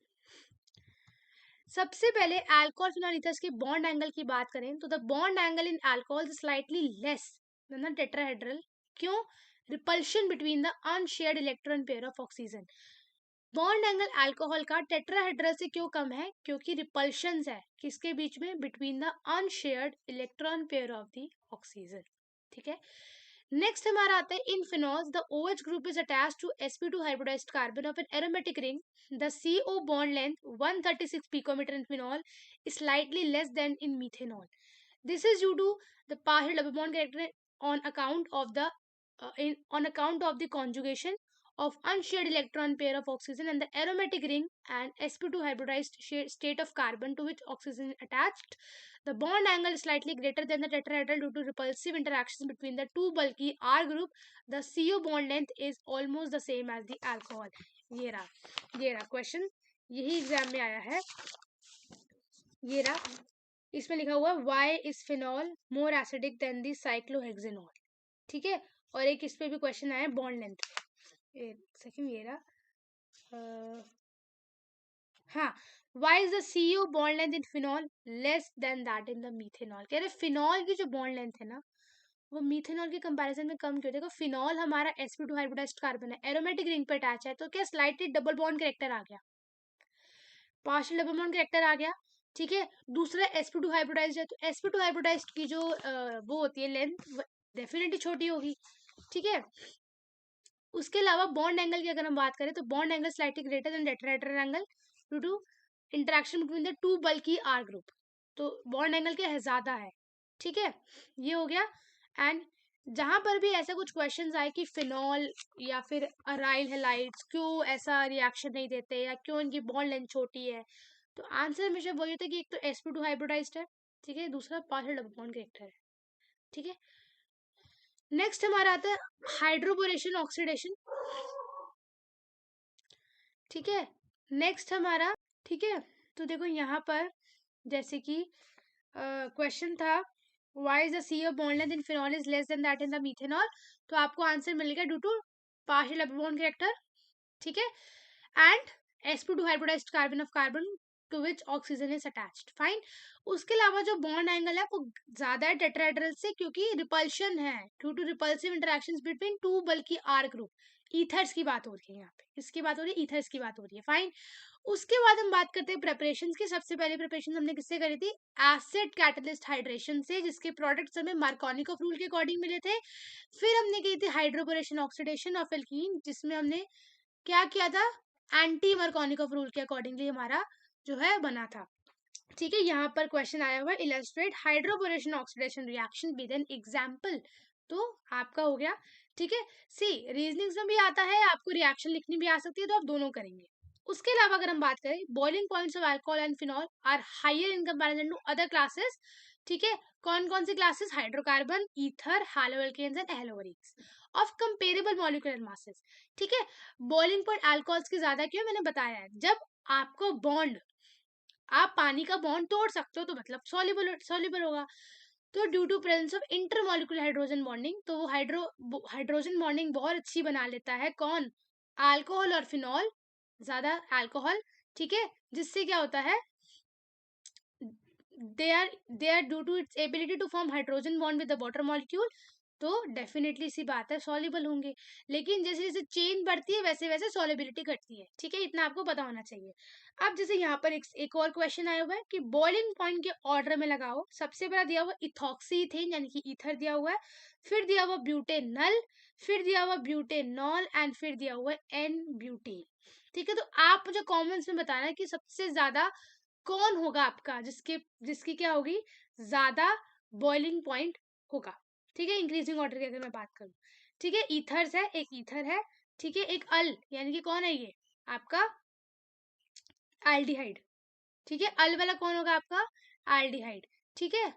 [SPEAKER 1] सबसे पहले alcohol phenol ethers के bond angle की बात करें तो the bond angle in alcohol slightly less than the tetrahedral. क्यों? Repulsion between the unshared electron pair of oxygen. Bond angle alcohol का टेट्राहेड्रल से क्यों कम है? क्योंकि रिपल्शन है किसके बीच में, between the unshared electron pair of the oxygen. ठीक है, नेक्स्ट हमारा आता है in phenols the OH group is attached to sp2 hybridised carbon of an aromatic ring. The CO bond length 136 picometer in phenol is slightly less than in methanol. This is due to the partial double bond character on account of the conjugation of unshared electron pair of oxygen and the aromatic ring and sp2 hybridized state of carbon to which oxygen is attached. The bond angle is slightly greater than the tetrahedral due to repulsive interactions between the two bulky R group. The CO bond length is almost the same as the alcohol. ये रहा question, यही exam में आया है। ये रहा, इसमें लिखा हुआ why is phenol more acidic than the cyclohexanol. ठीक है, और एक इस पे भी क्वेश्चन आया बॉन्ड लेंथ। सेकंड ये रहा, हाँ, why is the CO bond length in phenol less than that in the methanol. कह रहे फिनॉल की जो बॉन्ड लेंथ है ना वो मीथेनॉल के कंपैरिजन में कम क्यों? देखो फिनॉल हमारा sp2 हाइब्रिडाइज्ड कार्बन है, एरोमेटिक रिंग पे अटैच है, तो क्या स्लाइटली डबल बॉन्ड कैरेक्टर आ गया, पार्शियल डबल बॉन्ड कैरेक्टर आ गया। ठीक है, दूसरा sp2 हाइब्रिडाइज्ड है, तो sp2 हाइब्रिडाइज्ड की जो वो होती है लेंथ डेफिनेटली छोटी होगी। ठीक है, उसके अलावा बॉन्ड एंगल की अगर हम बात करें तो bond angle slightly greater than tetrahedral angle due to interaction between the two bulky R group. तो बॉन्ड एंगल क्या है, ज्यादा है। ठीक है, ये हो गया। एंड जहां पर भी ऐसा कुछ क्वेश्चंस आए कि फिनॉल या फिर अराइल हैलाइड्स क्यों ऐसा रिएक्शन नहीं देते या क्यों इनकी बॉन्ड लेंथ छोटी है, तो आंसर हमेशा वही होता है कि एक तो sp2 हाइब्रिडाइज्ड है, ठीक है, दूसरा पार्शियल डबल बॉन्ड कैरेक्टर है, ठीक है। नेक्स्ट हमारा आता है हाइड्रोबोरेशन ऑक्सीडेशन, ठीक है। नेक्स्ट हमारा, ठीक है, तो देखो यहाँ पर जैसे कि क्वेश्चन था why is the CO bond length in phenol is less than that in the methanol, तो आपको आंसर मिलेगा due to partial double bond character, ठीक है, and sp2 hybridised carbon of carbon to which oxygen is attached, fine. उसके अलावा जो bond angle है वो ज्यादा है टेट्राहेड्रल से, क्योंकि रिपल्शन है due to repulsive interactions between two bulky R group, ethers की बात हो रही है यहाँ पे, इसकी बात हो रही है, ईथर्स की बात हो रही है, फाइन। उसके बाद हम बात करते हैं प्रिपरेशंस की। सबसे पहले प्रिपरेशन हमने किससे करी थी, एसिड कैटलिस्ट हाइड्रेशन से, जिसके प्रोडक्ट्स हमें मार्कोनिकोव रूल के अकॉर्डिंग मिले थे। फिर हमने की थी हाइड्रोबोरेशन ऑक्सीडेशन ऑफ एल्कीन, जिसमें हमने क्या किया था, एंटी मार्कोनिकोव रूल के अकॉर्डिंगली हमारा जो है बना था, ठीक है। यहाँ पर क्वेश्चन आया हुआ है illustrate hydroboration oxidation reaction with an example, तो आपका हो गया, ठीक है। सी रीजनिंग्स में भी आता है, आपको रिएक्शन लिखनी भी आ सकती है, तो आप दोनों करेंगे। उसके अलावा अगर हम बात करें boiling points of alcohol and phenol are higher in comparison to other classes, ठीक है। कौन कौन सी classes, hydrocarbon, ether, haloalkanes and alcoholics of comparable molecular masses, ठीक है। बॉइलिंग पॉइंट अल्कोहल्स की ज्यादा क्यों, मैंने बताया है, जब आपको बॉन्ड, आप पानी का बॉन्ड तोड़ सकते हो तो मतलब सॉल्युबल होगा, तो due to presence of intermolecular hydrogen bonding, तो वो हाइड्रोजन बॉन्डिंग बहुत अच्छी बना लेता है, कौन, अल्कोहल और फिनॉल, ज्यादा अल्कोहल, ठीक है, जिससे क्या होता है, they are due to its ability to form hydrogen bond with the water molecule, तो डेफिनेटली सी बात है सॉल्युबल होंगे। लेकिन जैसे जैसे चेन बढ़ती है वैसे वैसे सॉल्युबिलिटी घटती है, ठीक है, इतना आपको पता होना चाहिए। अब जैसे यहाँ पर एक और क्वेश्चन आया हुआ है कि बॉइलिंग पॉइंट के ऑर्डर में लगाओ। सबसे पहला दिया हुआ इथॉक्सी इथेन यानी कि ईथर दिया हुआ है, फिर दिया हुआ ब्यूटेनल, फिर दिया हुआ ब्यूटेनॉल एंड फिर दिया हुआ एन ब्यूटेन, ठीक है। तो आप मुझे कॉमेंट्स में बताना है कि सबसे ज्यादा कौन होगा आपका जिसकी क्या होगी, ज्यादा बॉइलिंग पॉइंट होगा, ठीक है, इंक्रीजिंग ऑर्डर की अगर मैं बात करूं, ठीक है। ईथर्स है, एक ईथर है, ठीक है, एक अल यानी कि कौन है ये आपका एल्डिहाइड, ठीक है, अल वाला कौन होगा आपका एल्डिहाइड, ठीक है,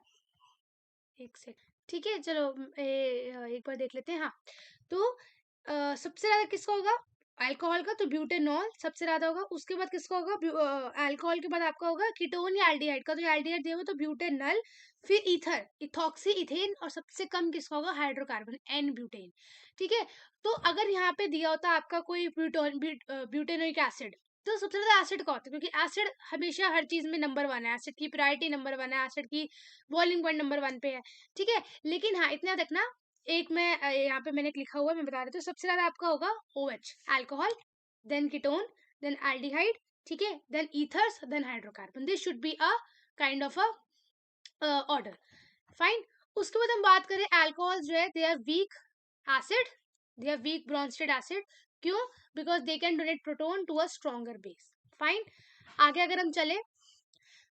[SPEAKER 1] एक सेकंड, ठीक है, चलो एक बार देख लेते हैं, हाँ। तो सबसे ज्यादा किसका होगा, अल्कोहल का, तो ब्यूटेनॉल सबसे ज्यादा होगा। उसके बाद किसका होगा, अल्कोहल के बाद आपका होगा कीटोन या एल्डिहाइड का, तो एल्डिहाइड दिया हुआ तो ब्यूटेनॉल, फिर ईथर, इथॉक्सी इथेन, और सबसे कम किसका होगा, हाइड्रोकार्बन एन ब्यूटेन, ठीक है। तो अगर यहाँ पे दिया होता आपका कोई ब्यूटेनोइक एसिड, तो सबसे ज्यादा एसिड का होता है, क्योंकि एसिड हमेशा हर चीज में नंबर 1 है, एसिड की प्रायोरिटी नंबर 1 है, एसिड की बॉइलिंग पॉइंट नंबर 1 पे है, ठीक है। लेकिन हाँ इतना देखना, एक मैं यहाँ पे मैंने लिखा हुआ है, मैं बता देती हूँ, सबसे ज्यादा आपका होगा OH alcohol, then ketone, then aldehyde, ठीक है, then ethers, then hydrocarbon, this should be a kind of a order, fine. उसके बाद हम बात करें अल्कोहल जो है, they are weak acid, they are weak Bronsted acid, क्यों, because they can donate proton to a stronger base, fine. आगे अगर हम चले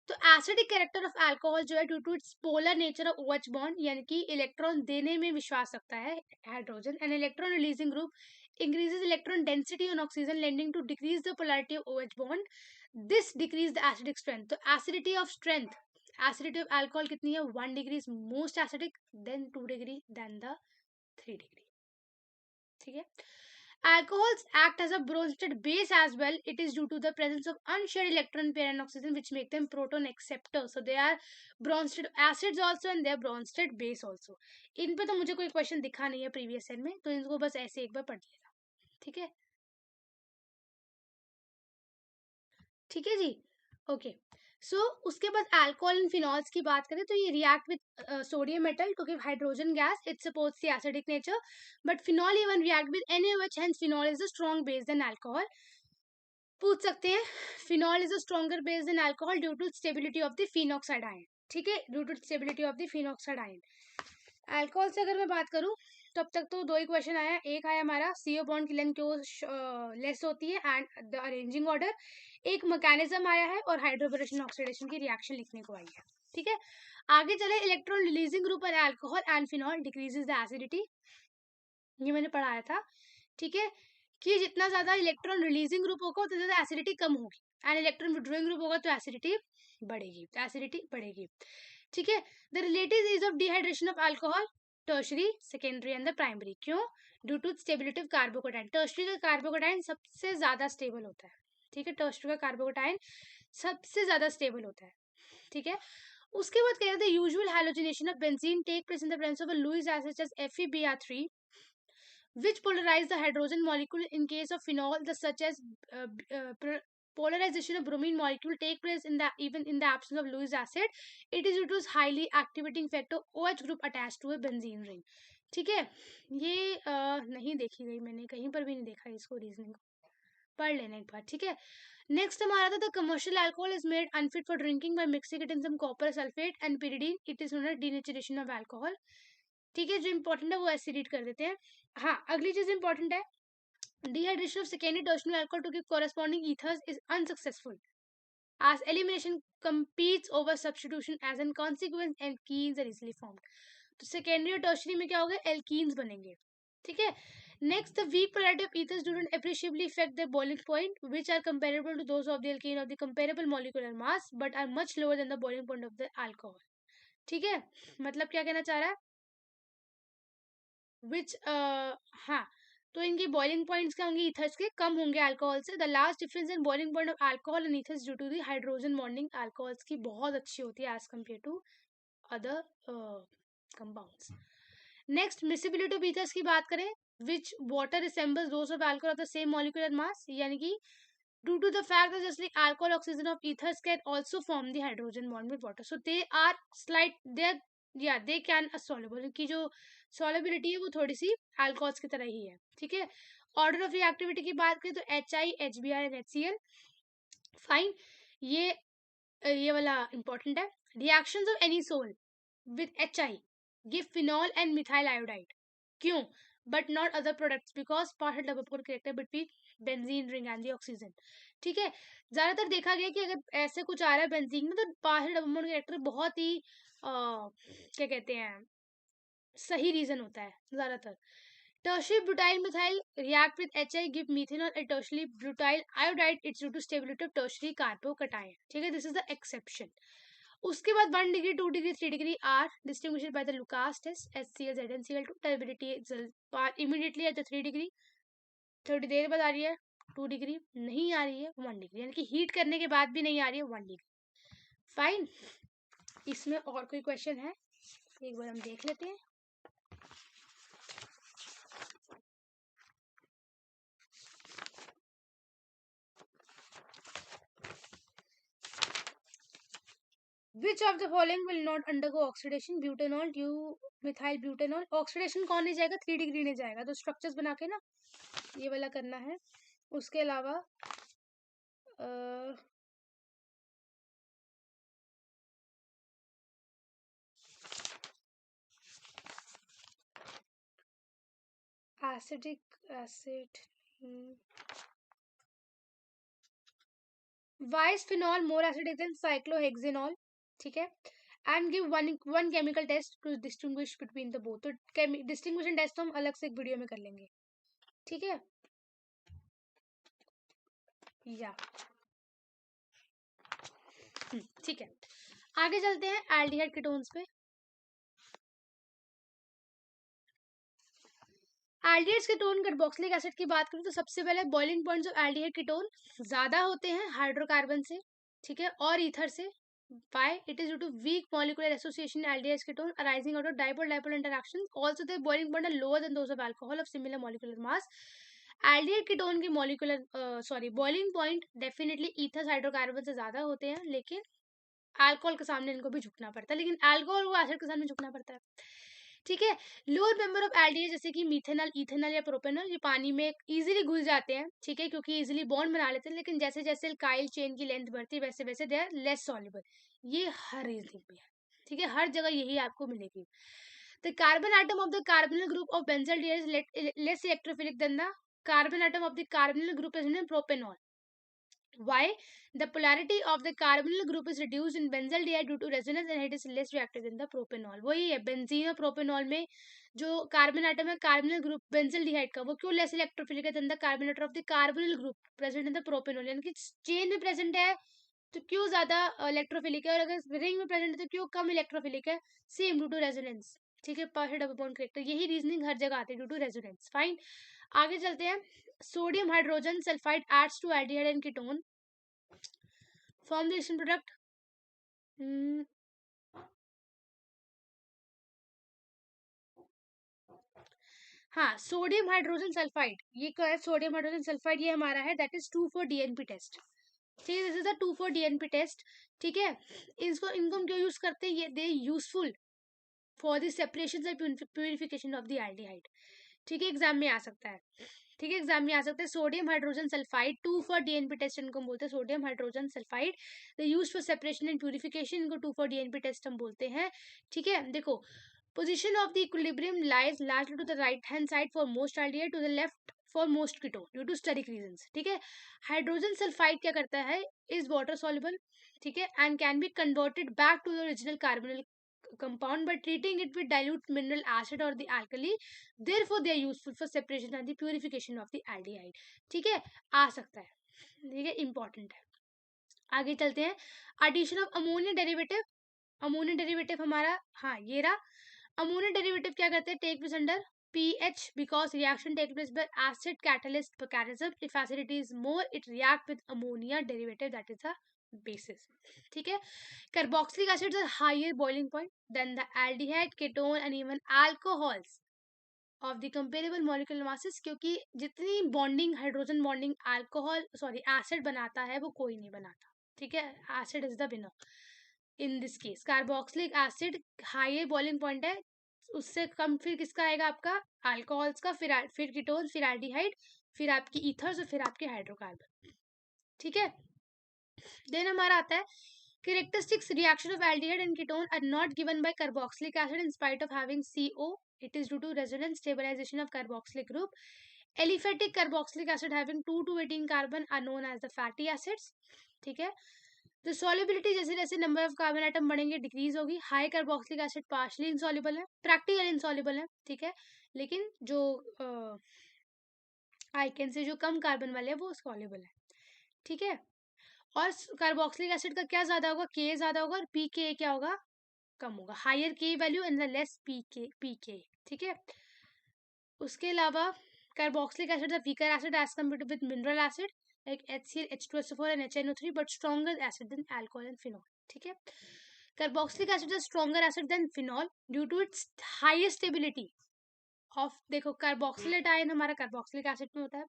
[SPEAKER 1] तो एसिडिक कैरेक्टर ऑफ अल्कोहल जो है due to its polar nature of OH bond, यानी कि इलेक्ट्रॉन देने में विश्वास रखता है hydrogen, and electron releasing group increases electron density on oxygen lending to decrease the polarity of OH bond, this decrease the acidic strength, तो acidity of strength, acidity of alcohol कितनी है, 1 degree is most acidic, then 2 degree, then the 3 degree, ठीक है। Alcohols act as a Bronsted base as well. It is due to the presence of unshared electron pair and oxygen which make them proton acceptors. So they are Bronsted acids also and they are Bronsted base also. इन पे तो मुझे कोई question दिखा नहीं है previous set में, तो इनको बस ऐसे एक बार पढ़ लेना, ठीक है, ठीक है जी, ओके। सो उसके बाद अल्कोहल एंड फिनॉल्स की बात करें तो ये रिएक्ट विद सोडियम मेटल, क्योंकि hydrogen gas it supports the acidic nature, but phenol even react with NaOH, hence phenol is a strong base than alcohol. पूछ सकते हैं phenol is a stronger base than alcohol due to stability of the phenoxide ion, ठीक है, due to stability of the phenoxide ion. Alcohol से अगर मैं बात करूं तब तक तो 2 ही क्वेश्चन आया, एक आया हमारा CO बॉन्ड की लेंथ क्यों लेस होती है एंड द अरेंजिंग ऑर्डर, एक मैकेनिज्म आया है, और हाइड्रोबोरेशन ऑक्सीडेशन की रिएक्शन लिखने को आई है, ठीक है। आगे चले इलेक्ट्रॉन रिलीजिंग ग्रुप और alcohol and phenol decreases the acidity, ये मैंने पढ़ाया था, ठीक है। कि जितना ज्यादा इलेक्ट्रॉन रिलीजिंग ग्रुप होगा उतना ज्यादा एसिडिटी कम होगी, एंड इलेक्ट्रॉन विड्रॉइंग ग्रुप होगा तो एसिडिटी बढ़ेगी, ठीक है। The relative ease of dehydration of alcohol, tertiary, secondary and the primary. क्यों? Due to stability of carbocation. Tertiary का कार्बोकेटाइन सबसे ज्यादा स्टेबल होता है, ठीक है, टर्शरी का कार्बोकेटाइन सबसे ज्यादा स्टेबल होता है, ठीक है। उसके बाद कह रहे थे usual halogenation of benzene take place in the presence of a Lewis acid such as FeBr3, which polarize the hydrogen molecule. In case of phenol, the such as polarization of bromine molecule take place in the even in the absence of Lewis acid. It is due to highly activating factor OH group attached to a benzene ring. ठीक है, ये नहीं देखी गई, मैंने कहीं पर भी नहीं देखा इसको, रीजनिंग पढ़ लेना एक बार, ठीक है। नेक्स्ट हमारा था the commercial alcohol is made unfit for drinking by mixing it in some copper sulphate and pyridine. It is known as denaturation of alcohol, ठीक है। जो इंपॉर्टेंट है वो ऐसे रीड कर देते हैं। हाँ, अगली चीज इंपॉर्टेंट है, dehydration of secondary tertiary alcohol to give corresponding ethers is unsuccessful as elimination competes over substitution. As in consequence alkenes are easily formed. तो सेकेंडरी और टर्शरी में क्या होगा, एल्कीन्स बनेंगे, ठीक है। Next, the weak polarity of ethers do not appreciably affect their boiling point, which are comparable to those of the alkene of the comparable molecular mass but are much lower than the boiling point of the alcohol, ठीक है। मतलब क्या कहना चाह रहा है, विच हाँ, तो इनकी बॉइलिंग पॉइंट्स क्या होंगे, ईथर्स के कम होंगे अल्कोहल से। The last difference in boiling point of alcohol and ethers due to the hydrogen bonding alcohols की बहुत अच्छी होती है as compare to other compounds. Next, miscibility of ethers की बात करें, which water resembles those of alcohol of the same molecular mass, यानी कि due to the fact that just like alcohol oxygen of ethers can also form the hydrogen bond with water, so they are slight, they can soluble, की जो solubility है वो थोड़ी सी alcohols की तरह ही है, ठीक है। ऑर्डर ऑफ रिएक्टिविटी की बात करें तो HI, HBr and HCl, fine. ये वाला इंपॉर्टेंट है। Reactions of any sol with HI give phenol and methyl iodide. क्यों? But not other products because partial double bond character between benzene ring and the oxygen. ठीक है, ज्यादातर देखा गया कि अगर ऐसे कुछ आ रहा है बेंजीन में तो partial double bond character बहुत ही क्या कहते हैं, सही रीजन होता है ज्यादातर। Tertiary butyl methyl react with HI give methanol and tertiary butyl iodide. It's due to stability of tertiary carbocation. ठीक है, this is the exception. उसके बाद 1 degree 2 degree 3 degree are distinguished by the Lucas test HCl ZnCl2. Turbidity immediately at the 3 degree, थोड़ी देर बाद आ रही है 2 degree, नहीं आ रही है 1 डिग्री, यानी कि हीट करने के बाद भी नहीं आ रही है 1 डिग्री, फाइन। इसमें और कोई क्वेश्चन है, एक बार हम देख लेते हैं। Which of the following will not undergo oxidation? Butanol, methyl butanol. Oxidation कौन नहीं जाएगा, 3 डिग्री नहीं जाएगा, तो स्ट्रक्चर्स बना के ना ये वाला करना है। उसके अलावा acidic acid, why is phenol more acidic than cyclohexanol, ठीक है। And give one chemical test to distinguish between the both. तो डिस्टिंग्विशन टेस्ट तो हम अलग से एक वीडियो में कर लेंगे, ठीक है। या ठीक है, आगे चलते हैं एल्डिहाइड कीटोन्स पे। एल्डिहाइड्स कीटोन कार्बोक्सिलिक एसिड की बात करें तो सबसे पहले boiling points of aldehyde ketone ज्यादा होते हैं हाइड्रोकार्बन से, ठीक है, और ईथर से। Why? It is due to weak molecular association in aldehyde ketone arising out of dipole-dipole interactions. Also, their boiling point are lower than those of alcohol of similar molecular mass. Aldehyde ketone की molecular boiling point definitely ether hydrocarbon से ज्यादा होते हैं, लेकिन alcohol के सामने इनको भी झुकना पड़ता है, लेकिन अल्कोहल को एसिड के सामने झुकना पड़ता है, ठीक है। लोअर मेंबर ऑफ एल्डिहाइड जैसे कि मिथेनॉल, इथेनॉल या प्रोपेनॉल, ये पानी में इजीली घुल जाते हैं, ठीक है, क्योंकि इजीली बॉन्ड बना लेते हैं, लेकिन जैसे जैसे एल्काइल चेन की लेंथ बढ़ती है वैसे वैसे दे आर लेस सॉल्युबल। ये हर रीजनिंग में है, ठीक है, हर जगह यही आपको मिलेगी। The carbon item of the carbonyl group of benzal is less electrophilic than the carbon item of the carbonyl group is in propanol. Why? The polarity of the carbonyl group is reduced in benzaldehyde due to resonance and it is less reactive than the propanol. वही है, benzene और propanol में जो carbon atom है carbonyl group benzaldehyde का, वो क्यों less electrophilic है then the carbon atom of the carbonyl group present in the propanol, यानी कि चेन में प्रेजेंट है तो क्यों ज्यादा इलेक्ट्रोफिलिक है, और अगर रिंग में प्रेजेंट है तो क्यों कम इलेक्ट्रोफिलिक है, सेम ड्यू टू रेजोनेंस। ठीक है, पार्शियल डबल बॉन्ड करेक्टर, यही रीजनिंग हर जगह आती है, ड्यू टू रेजोनेंस। फाइन, आगे चलते हैं। Sodium hydrogen sulphide adds to aldehyde and ketone, form the reaction product. हाँ, सोडियम हाइड्रोजन सल्फाइड, ये क्या है, सोडियम हाइड्रोजन सल्फाइड ये हमारा है, दैट इज 2,4 डीएनपी टेस्ट। ठीक है, this is the 2,4 DNP test. ठीक है, इनको इनको हम क्यों यूज करते हैं, ये they useful for the separation and purification of the aldehyde. ठीक है, एग्जाम में आ सकता है। ठीक है, एग्जाम में आ सकते हैं। Sodium hydrogen sulphide 2,4 DNP test इनको हम बोलते हैं, sodium hydrogen sulphide the use for separation and purification, इनको 2,4 डीएनपी टेस्ट हम बोलते हैं। ठीक है, देखो, position of the equilibrium lies largely to the right hand side for most aldehyde, to the left for most ketone due to steric reasons. ठीक है, hydrogen sulphide क्या करता है, इज वाटर soluble, ठीक है, and can be converted back to the original carbonyl compound by treating it with dilute mineral acid or the alkali, therefore they are useful for separation and the purification of the aldehyde. ठीक है, आ सकता है, ठीक है, important है। आगे चलते हैं, addition of ammonia derivative. Ammonia derivative हमारा, हाँ ये रहा। अमोनिया डेरिवेटिव क्या करते हैं, take place under pH because reaction take place by acid catalyst mechanism. If acidity is more, it react with ammonia derivative, that is the basis. ठीक है, carboxylic acids are higher boiling point than the aldehyde, ketone and even alcohols of the comparable molecular masses, क्योंकि जितनी bonding hydrogen bonding alcohol sorry acid बनाता है वो कोई नहीं बनाता। ठीक है, acid is the winner in this case. Carboxylic acid higher boiling point है, उससे कम फिर किसका आएगा, आपका अल्कोहल्स का, फिर कीटोन, फिर एल्डिहाइड, फिर आपकी ईथर्स और फिर आपके हाइड्रोकार्बन। ठीक है, देन हमारा आता है characteristics reaction of aldehyde and ketone are not given by carboxylic acid in spite of having CO. It is due to resonance stabilization of carboxylic group. Aliphatic carboxylic acid having 2 to 18 carbon are known as the fatty acids. ठीक है, तो solubility जैसे जैसे number of carbon atom बढ़ेंगे decrease होगी। High carboxylic acid partially insoluble है, practical insoluble है। ठीक है, लेकिन जो आइकन से जो कम कार्बन वाले हैं वो सॉल्युबल है। ठीक है, और कार्बोक्सिलिक एसिड का क्या ज्यादा होगा, के ज्यादा होगा, और पी के क्या होगा, कम होगा। Higher K value and the less P K. ठीक है, उसके अलावा carboxylic acid the weaker acid as compare with mineral acid like HCl, H2SO4 and HNO3, but stronger acid than alcohol and phenol. ठीक है, carboxylic acid is stronger acid than phenol due to its highest stability of, देखो carboxylate ion हमारा carboxylic acid में होता है,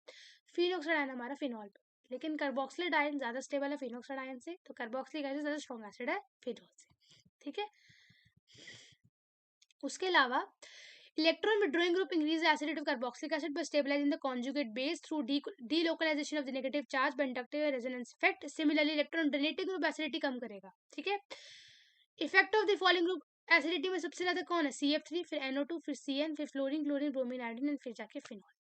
[SPEAKER 1] phenoxide ion हमारा phenol पे, लेकिन कार्बोक्सिलेट आयन ज्यादा स्टेबल है फिनोक्साइड आयन से, तो कार्बोक्सिलिक एसिड ज्यादा स्ट्रॉन्ग एसिड है फिनॉल से। ठीक है, उसके अलावा electron withdrawing group increase the acidity of carboxylic acid by stabilizing the conjugate base through delocalization of the negative charge by inductive resonance effect. Similarly, electron donating group acidity कम करेगा। ठीक है, effect of the following group acidity में सबसे ज्यादा कौन है, CF3, फिर NO2, फिर CN, फिर fluorine, chlorine, bromine, iodine and फिर जाके phenol.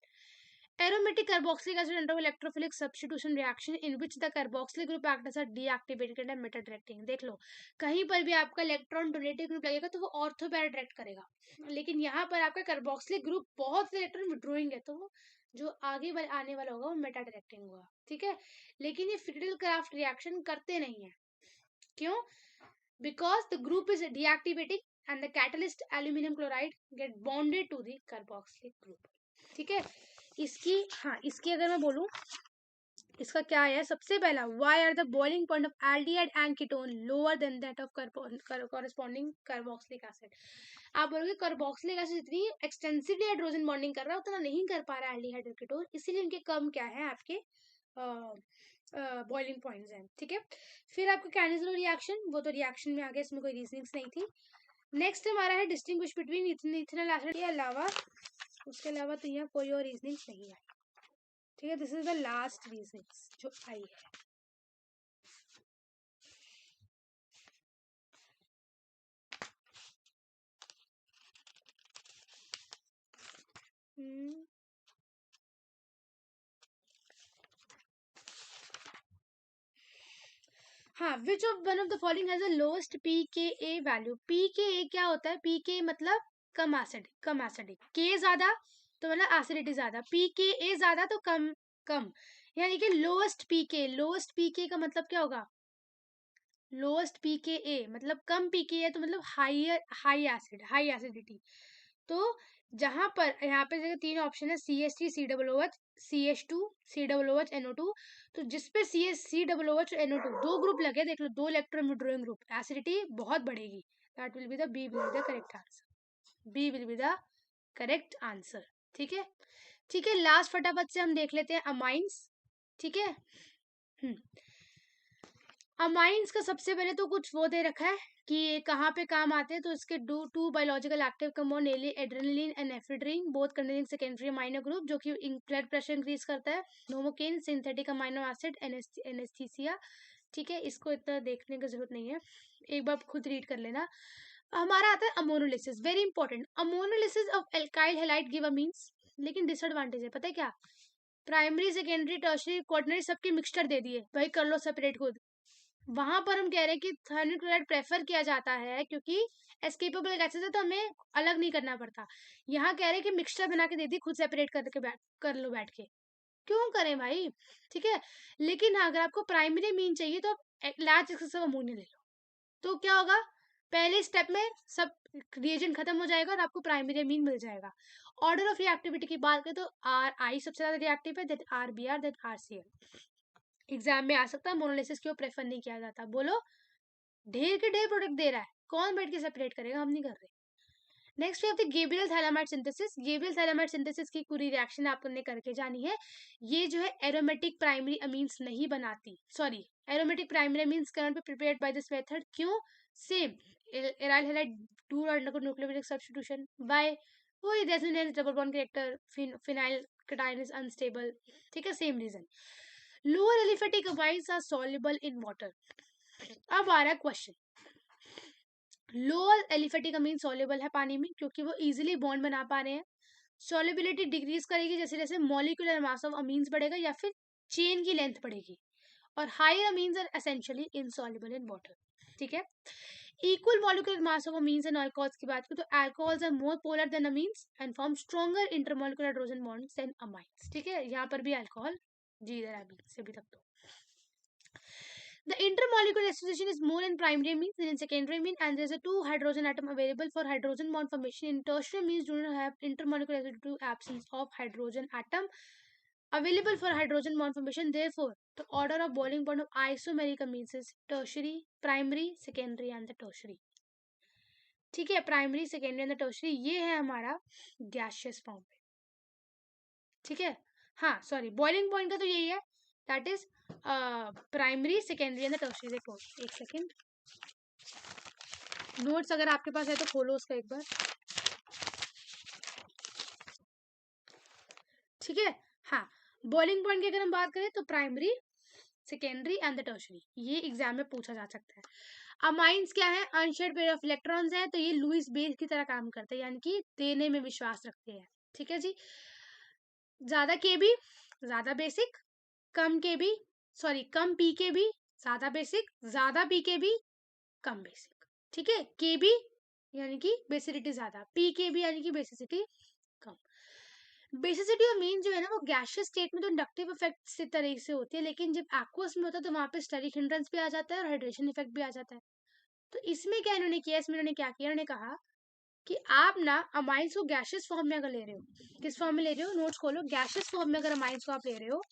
[SPEAKER 1] Aromatic carboxylic acid undergo electrophilic substitution reaction in which the carboxylic group acts as a deactivated and meta directing। देख लो, कहीं पर भी आपका इलेक्ट्रॉन डोनेटिंग ग्रुप लगेगा तो वो ऑर्थो पैरा डायरेक्ट करेगा, लेकिन यहाँ पर आपका कार्बोक्सिलिक ग्रुप बहुत से इलेक्ट्रॉन विड्रोइंग है तो वो जो आगे वाले आने वाला होगा वो मेटा डायरेक्टिंग होगा। ठीक है, लेकिन ये फ्रीडल क्राफ्ट रिएक्शन करते नहीं है, क्यों, because the group is deactivating and the catalyst aluminum chloride get bonded to the carboxylic group। ठीक है, इसकी, हाँ इसकी अगर मैं बोलूं, इसका क्या है, सबसे पहला why are the boiling point of aldehyde and ketone lower than that of corresponding carboxylic acid। आप बोलोगे कार्बोक्सिलिक एसिड जितनी एक्सटेंसिवली हाइड्रोजन बॉन्डिंग कर रहा है उतना नहीं कर पा रहा है एल्डिहाइड और कीटोन, इसीलिए उनके कम क्या है आपके बॉइलिंग पॉइंट्स हैं। ठीक है, फिर आपका कैनिजलो रिएक्शन, वो तो रिएक्शन में आ गया, इसमें कोई रीजनिंग्स नहीं थी। नेक्स्ट हमारा है डिस्टिंग्विश बिटवीन इथेनॉल एसिड के अलावा, उसके अलावा तो यहाँ कोई और रीजनिंग्स नहीं है। ठीक है, this is the last reasonings जो आई है। हाँ, which of one of the following has a lowest pKa value. pKa क्या होता है? pK मतलब कम एसिडिक, K ज्यादा तो मतलब एसिडिटी ज्यादा, pKa ज्यादा तो कम कम, यानी कि लोएस्ट पीके का मतलब क्या होगा? लोएस्ट pKa मतलब कम pKa है तो मतलब हाई एसिडिटी। तो जहां पर यहाँ पे देखो तीन ऑप्शन है, CH3 COOH CH2 COOH NO2। तो जिसपे COOH NO2 दो ग्रुप लगे, देख लो, दो इलेक्ट्रॉन विड्रॉइंग ग्रुप, एसिडिटी बहुत बढ़ेगी। That will be the B will be the correct answer. B will be the correct answer. ठीक है, ठीक है। लास्ट फटाफट से हम देख लेते हैं अमाइंस। ठीक है, अमाइंस का सबसे पहले तो कुछ वो दे रखा है कि ये कहाँ पे काम आते हैं। तो इसके two biological active compound, namely adrenaline and ephedrine, both containing secondary amino group, जो कि ब्लड प्रेशर इंक्रीज करता है। Novocaine synthetic amino acid, anaesthesia. ठीक है, इसको इतना देखने की जरूरत नहीं है, एक बार खुद रीड कर लेना। हमारा आता है ammonolysis, very important. Ammonolysis of alkyl halide give amines, लेकिन डिसएडवांटेज है, पता है क्या? प्राइमरी सेकेंडरी टर्शियरी क्वाटरनरी सबके मिक्सचर दे दिए भाई, कर लो सेपरेट खुद। वहां पर हम कह रहे हैं कि थायरॉइड क्लोराइड प्रेफर किया जाता है क्योंकि एस्केपेबल गैसेस है तो हमें अलग नहीं करना पड़ता। यहाँ कह रहे हैं कि मिक्सचर बना के दे दी, खुद सेपरेट करके कर लो बैठ के, क्यों करें भाई? ठीक है, लेकिन हाँ, अगर आपको प्राइमरी मीन चाहिए तो आप लार्ज एक्सेसिव अमोनिया ले लो। तो क्या होगा? पहले स्टेप में सब रिएजेंट खत्म हो जाएगा और आपको प्राइमरी मीन मिल जाएगा। ऑर्डर ऑफ रिएक्टिविटी की बात करें तो आर आई सबसे ज्यादा रिएक्टिव है, then R B R, then R C L. Exam में आ सकता है मोनोलिसिस क्यों प्रेफर नहीं किया जाता, बोलो? ढेर के ढेर प्रोडक्ट दे रहा है, कौन बैठ के सेपरेट करेगा? हम नहीं कर रहे। Next we have the Gabriel phthalimide synthesis. Gabriel phthalimide synthesis की पूरी रिएक्शन आपने करके जानी है। ये जो है एरोमेटिक प्राइमरी अमीन्स नहीं बनाती, sorry, aromatic primary amines can be prepared by this method. क्यों? Same aryl halide do not undergo nucleophilic substitution, by वही resonance double bond character, phenyl cation is unstable. ठीक है, same reason. Lower aliphatic amines are soluble in water. अब आ रहा है question, lower aliphatic amine soluble है पानी में क्योंकि वो इजीली बॉन्ड बना पा रहे हैं। सॉल्युबिलिटी डिक्रीज करेगी जैसे जैसे मॉलिक्यूलर मास ऑफ अमीन्स बढ़ेगा या फिर चेन की लेंथ बढ़ेगी। और higher amines are essentially insoluble in water. ठीक है, equal molecular mass of amines and alcohols की बात करें तो alcohols are more polar than amines and form stronger intermolecular hydrogen bonds than amines. ठीक है, यहाँ पर भी अल्कोहल जी इधर अमीन से भी तक दो। The intermolecular association is more in primary amines than in secondary amine, and there is a two hydrogen atom available for hydrogen bond formation. In tertiary amines do not have intermolecular association due to absence of hydrogen atom available for hydrogen bond formation. Therefore, the order of boiling point of isomeric amines is tertiary, primary, secondary and the tertiary. ठीक है, primary, secondary and tertiary, ये है हमारा gaseous form पे। ठीक है, हाँ sorry, boiling point का तो यही है, that is primary, secondary and tertiary. देखो एक सेकेंड, नोट्स अगर आपके पास है तो खोलो उसका एक बार। ठीक है, हाँ, बॉइलिंग पॉइंट की अगर हम बात करें तो primary, secondary and the tertiary, ये एग्जाम में पूछा जा सकता है। अमाइंस क्या है? अनशेयर्ड पेयर ऑफ इलेक्ट्रॉन्स है, तो ये लुईस बेस की तरह काम करते हैं, यानी कि देने में विश्वास रखते हैं। ठीक है जी, ज्यादा के बी ज्यादा बेसिक, कम के बी सॉरी कम पी के बी ज्यादा बेसिक, ज्यादा पी के बी कम बेसिक। ठीक है, के बी यानी कि बेसिसिटी ज्यादा, पी के बी यानी कि basicity come. Basicity of mean जो है ना, वो गैसियस स्टेट में तो इंडक्टिव इफेक्ट से तरह से होती है, लेकिन जब एक्वस में होता है तो वहां पे स्टेरिक हिंड्रेंस भी आ जाता है और हाइड्रेशन इफेक्ट भी आ जाता है। तो इसमें क्या इन्होंने किया, इसमें इन्होंने क्या किया, इन्होंने कहा कि आप ना अमाइंस को गैसियस फॉर्म में अगर ले रहे हो, किस फॉर्म में ले रहे हो, नोट्स खोलो, गैसियस फॉर्म में अगर अमाइंस को आप ले रहे हो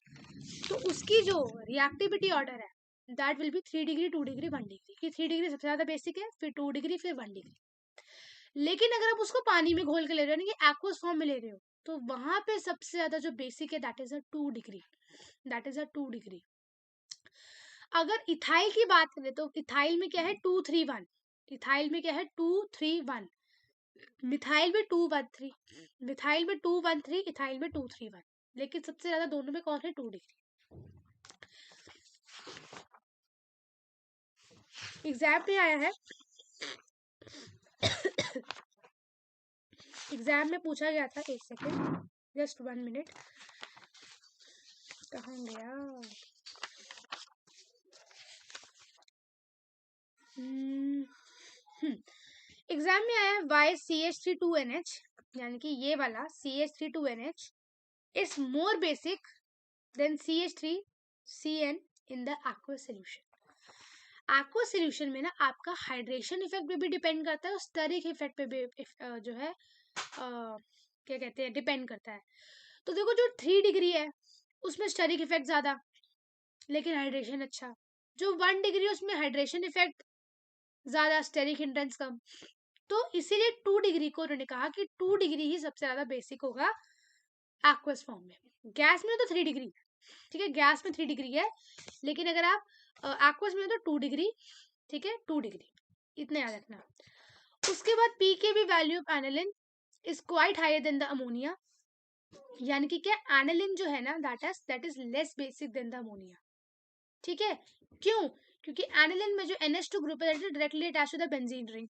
[SPEAKER 1] तो उसकी जो रिएक्टिविटी ऑर्डर है that will B 3 degree, 2 degree, 1 degree, कि 3 डिग्री सबसे ज्यादा बेसिक है, फिर 2 डिग्री, फिर 1 डिग्री। लेकिन अगर आप उसको पानी में घोल के ले रहे हो, ना एक्वस फॉर्म में ले रहे हो, तो वहां पे सबसे ज्यादा जो बेसिक है that is a 2 degree, that is a 2 degree. अगर इथाइल की बात करें तो इथाइल में क्या है, 231, इथाइल में क्या है, 231, मिथाइल में 213, मिथाइल में 213, इथाइल में 231, लेकिन सबसे ज्यादा दोनों में कौन है, 2 डिग्री। एग्जाम में आया है, एग्जाम में पूछा गया था, एक सेकेंड, जस्ट 1 मिनट, कहाँ गया, एग्जाम में आया वाई CH3 2NH, यानी कि ये वाला CH3 2NH is more basic than CH3CN in the aqueous solution. aqueous solution में ना आपका हाइड्रेशन इफेक्ट पे भी डिपेंड करता है और स्टरिक इफेक्ट पे भी जो है क्या कहते हैं डिपेंड करता है. तो देखो जो 3 डिग्री है उसमें स्टरिक इफेक्ट ज्यादा लेकिन हाइड्रेशन अच्छा. जो 1 डिग्री है उसमें हाइड्रेशन इफेक्ट ज्यादा स्टेरिक हिंड्रेंस कम. तो इसीलिए 2 डिग्री को उन्होंने कहा कि 2 डिग्री ही सबसे ज्यादा बेसिक होगा एक्वस फॉर्म में. गैस में तो 3 डिग्री, ठीक है, गैस में 3 डिग्री है, लेकिन अगर आप एक्वस में तो 2 डिग्री, ठीक है, 2 डिग्री, इतना याद रखना. उसके बाद pKb value of aniline is quite higher than the ammonia, यानी कि क्या एनालिन जो है ना that is less basic than the ammonia. ठीक है, क्यों? क्योंकि एनालिन में जो NH2 ग्रुप है directly attach to the benzene ring,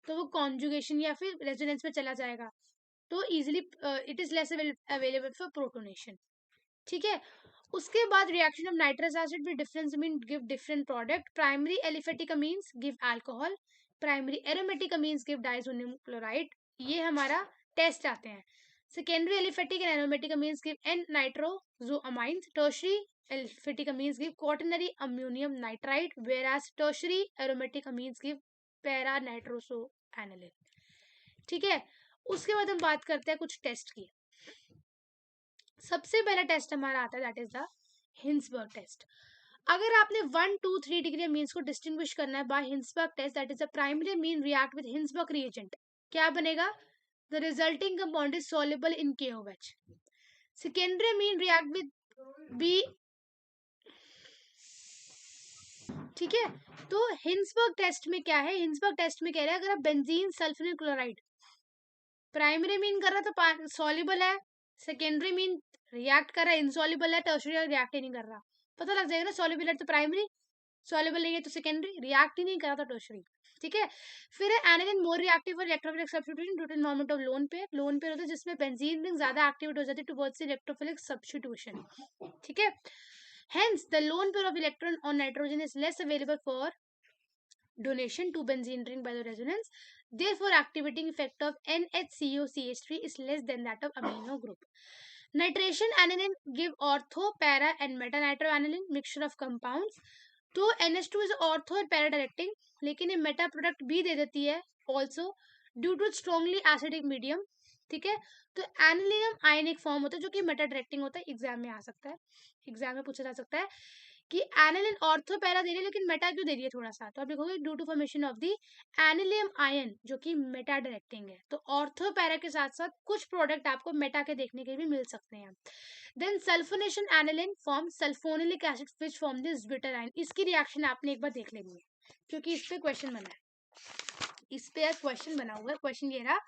[SPEAKER 1] तो वो कॉन्जुगेशन या फिर रेजोनेंस में चला जाएगा, तो easily it is less available for protonation. ठीक है. उसके बाद reaction of nitrous acid with difference amine give different product. Primary aliphatic amines give alcohol, primary aromatic amines give diazonium chloride. ये हमारा टेस्ट आते हैं. Secondary aliphatic and aromatic amines give N nitrosoamines. Tertiary aliphatic amines give quaternary ammonium nitride, whereas tertiary aromatic amines give para nitrosoaniline. ठीक है. उसके बाद हम बात करते हैं कुछ टेस्ट की. सबसे पहला टेस्ट हमारा आता है that is the Hinsberg test. अगर आपने 1, 2, 3 डिग्री अमीन्स को डिस्टिंग्विश करना है by Hinsberg test, that is the primary amine react with Hinsberg reagent, क्या बनेगा? The resulting compound is soluble in KOH. Secondary amine react with B. ठीक है. तो हिंसबर्ग टेस्ट में क्या है? हिंसबर्ग टेस्ट में कह रहे हैं अगर आप benzene sulphonyl chloride, primary mean कर रहा तो सॉल्युबल है, सेकेंडरी मीन रिएक्ट कर रहा है इनसॉल्युबल है, टर्शरी रिएक्ट ही नहीं कर रहा, पता लग जाएगा ना. सॉल्युबल है तो प्राइमरी, सॉल्युबल नहीं है तो सेकेंडरी, रिएक्ट ही नहीं कर रहा तो टर्शरी. ठीक है. फिर है aniline more reactive for electrophilic substitution due to environment of lone pair. Lone pair होता है जिसमें बेंजीन रिंग ज्यादा एक्टिवेट हो जाती है टुवर्ड्स इलेक्ट्रोफिलिक सब्स्टिट्यूशन. ठीक है. Hence, the lone pair of electron on nitrogen is less available for donation to benzene ring by the resonance. Therefore, activating effect of NHCOCH3 is less than that of amino group. Nitration aniline give ortho, para and meta nitroaniline mixture of compounds. तो NH2 is ortho और para directing, लेकिन ये Meta product भी दे देती है also due to strongly acidic medium. ठीक है. तो एनिलियम आयनिक फॉर्म होता है जो कि मेटा डायरेक्टिंग होता है. एग्जाम में आ सकता है, एग्जाम में पूछा जा सकता है कि एनिलिन ऑर्थो पैरा दे रही है लेकिन मेटा क्यों दे रही है थोड़ा सा, तो आप लिखोगे due to formation of the anilinium ion जो कि मेटा डायरेक्टिंग है. तो ऑर्थो पैरा के साथ साथ कुछ प्रोडक्ट आपको मेटा के देखने के भी मिल सकते हैं. Then sulphonation aniline form sulphanilic acid which form this zwitter ion. इसकी रिएक्शन आपने एक बार देख लेनी है क्योंकि इस पे क्वेश्चन बना है, इस पे क्वेश्चन बना हुआ है. क्वेश्चन ये रहा.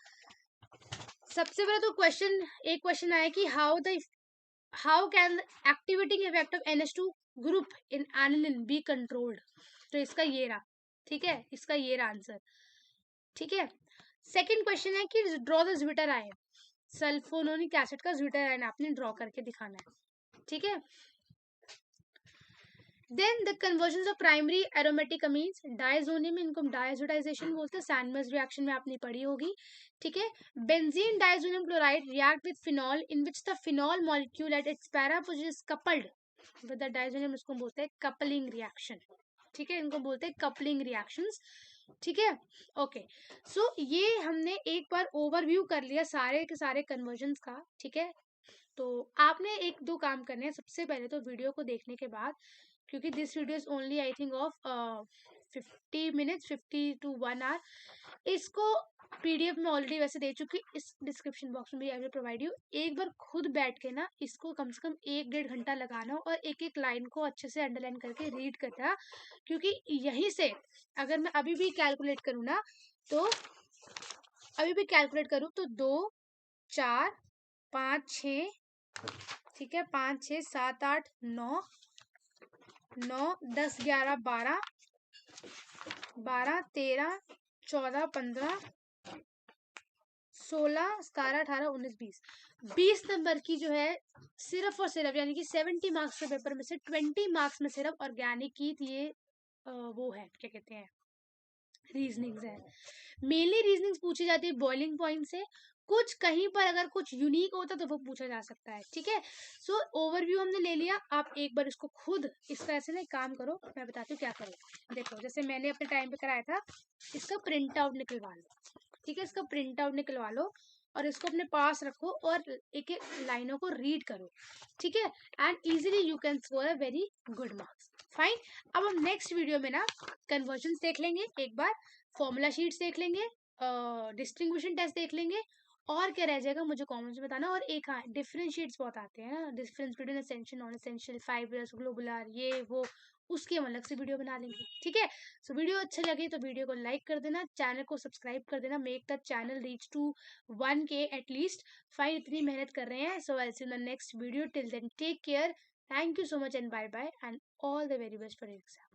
[SPEAKER 1] सबसे पहले तो एक क्वेश्चन आया कि how can activating effect of NH2 group in aniline be controlled. तो इसका ये रहा. ठीक है, इसका ये रहा आंसर. ठीक है. सेकंड क्वेश्चन है कि draw the zwitter ion. Sulphonic acid का ज्विटर आयन आपने ड्रॉ करके दिखाना है. ठीक है. Then the conversion of primary aromatic amines diazonium, इनको डायजोडाइजेशन बोलते हैं, सैंडमर्स रिएक्शन में आपने पढ़ी होगी. ठीक है. Benzene diazonium chloride react with phenol in which the phenol molecule at its para position is coupled with the diazonium. इसको बोलते हैं कपलिंग रिएक्शन. ठीक है, इनको बोलते हैं कपलिंग रिएक्शंस. ठीक है. ओके. सो ये हमने एक बार ओवरव्यू कर लिया सारे के सारे कन्वर्जन्स का. ठीक है. तो आपने एक दो काम करने हैं. सबसे पहले तो वीडियो को देखने के बाद, क्योंकि this video is only I think of 50 minutes, 50 to 1 hour. इसको PDF में ऑलरेडी वैसे दे चुकी, इस डिस्क्रिप्शन बॉक्स में भी आई विल प्रोवाइड यू. एक बार खुद बैठ के ना इसको कम से कम 1-1.5 घंटा लगाना और एक एक लाइन को अच्छे से अंडरलाइन करके रीड करना, क्योंकि यहीं से अगर मैं अभी भी कैलकुलेट करूँ ना, तो अभी भी कैलकुलेट करूँ तो 2, 4, 5, 6, ठीक है, 5, 6, 7, 8, 9, 10, 11, 12, 13, 14, 15, 16, 17, 18, 19, 20 नंबर की जो है सिर्फ और सिर्फ, यानी कि 70 मार्क्स के पेपर में से 20 मार्क्स में सिर्फ ऑर्गेनिक की ये वो है, क्या कहते हैं, रीजनिंग्स है। मेनली रीजनिंग्स पूछी जाती है बॉइलिंग पॉइंट से, कुछ कहीं पर अगर कुछ यूनिक होता तो वो पूछा जा सकता है। ठीक है, सो ओवरव्यू हमने ले लिया। आप एक बार इसको खुद इस तरह से ना काम करो, मैं बताती हूँ क्या करो। देखो जैसे मैंने अपने टाइम पे कराया था, इसका प्रिंट आउट निकलवा लो। ठीक है, इसका प्रिंट आउट निकलवा लो और इसको अपने पास रखो और एक एक लाइनों को रीड करो। ठीक है, and easily you can score a very good marks. Fine. अब हम नेक्स्ट वीडियो में ना कन्वर्जन देख लेंगे, एक बार फॉर्मूला शीट्स देख लेंगे, डिस्ट्रीब्यूशन टेस्ट देख लेंगे, और क्या रह जाएगा मुझे कमेंट्स में बताना। और एक हाँ, डिफरेंशिएट्स बहुत आते हैं ना, difference between essential non essential, fibrous globular, ये वो, उसकी हम अलग से वीडियो बना लेंगे। ठीक है, सो वीडियो अच्छा लगे तो वीडियो को लाइक कर देना, चैनल को सब्सक्राइब कर देना, make the channel reach to 1K at least. Fine, इतनी मेहनत कर रहे हैं। So I see in the next video, till then take care, thank you so much and bye bye, and all the very best for exam.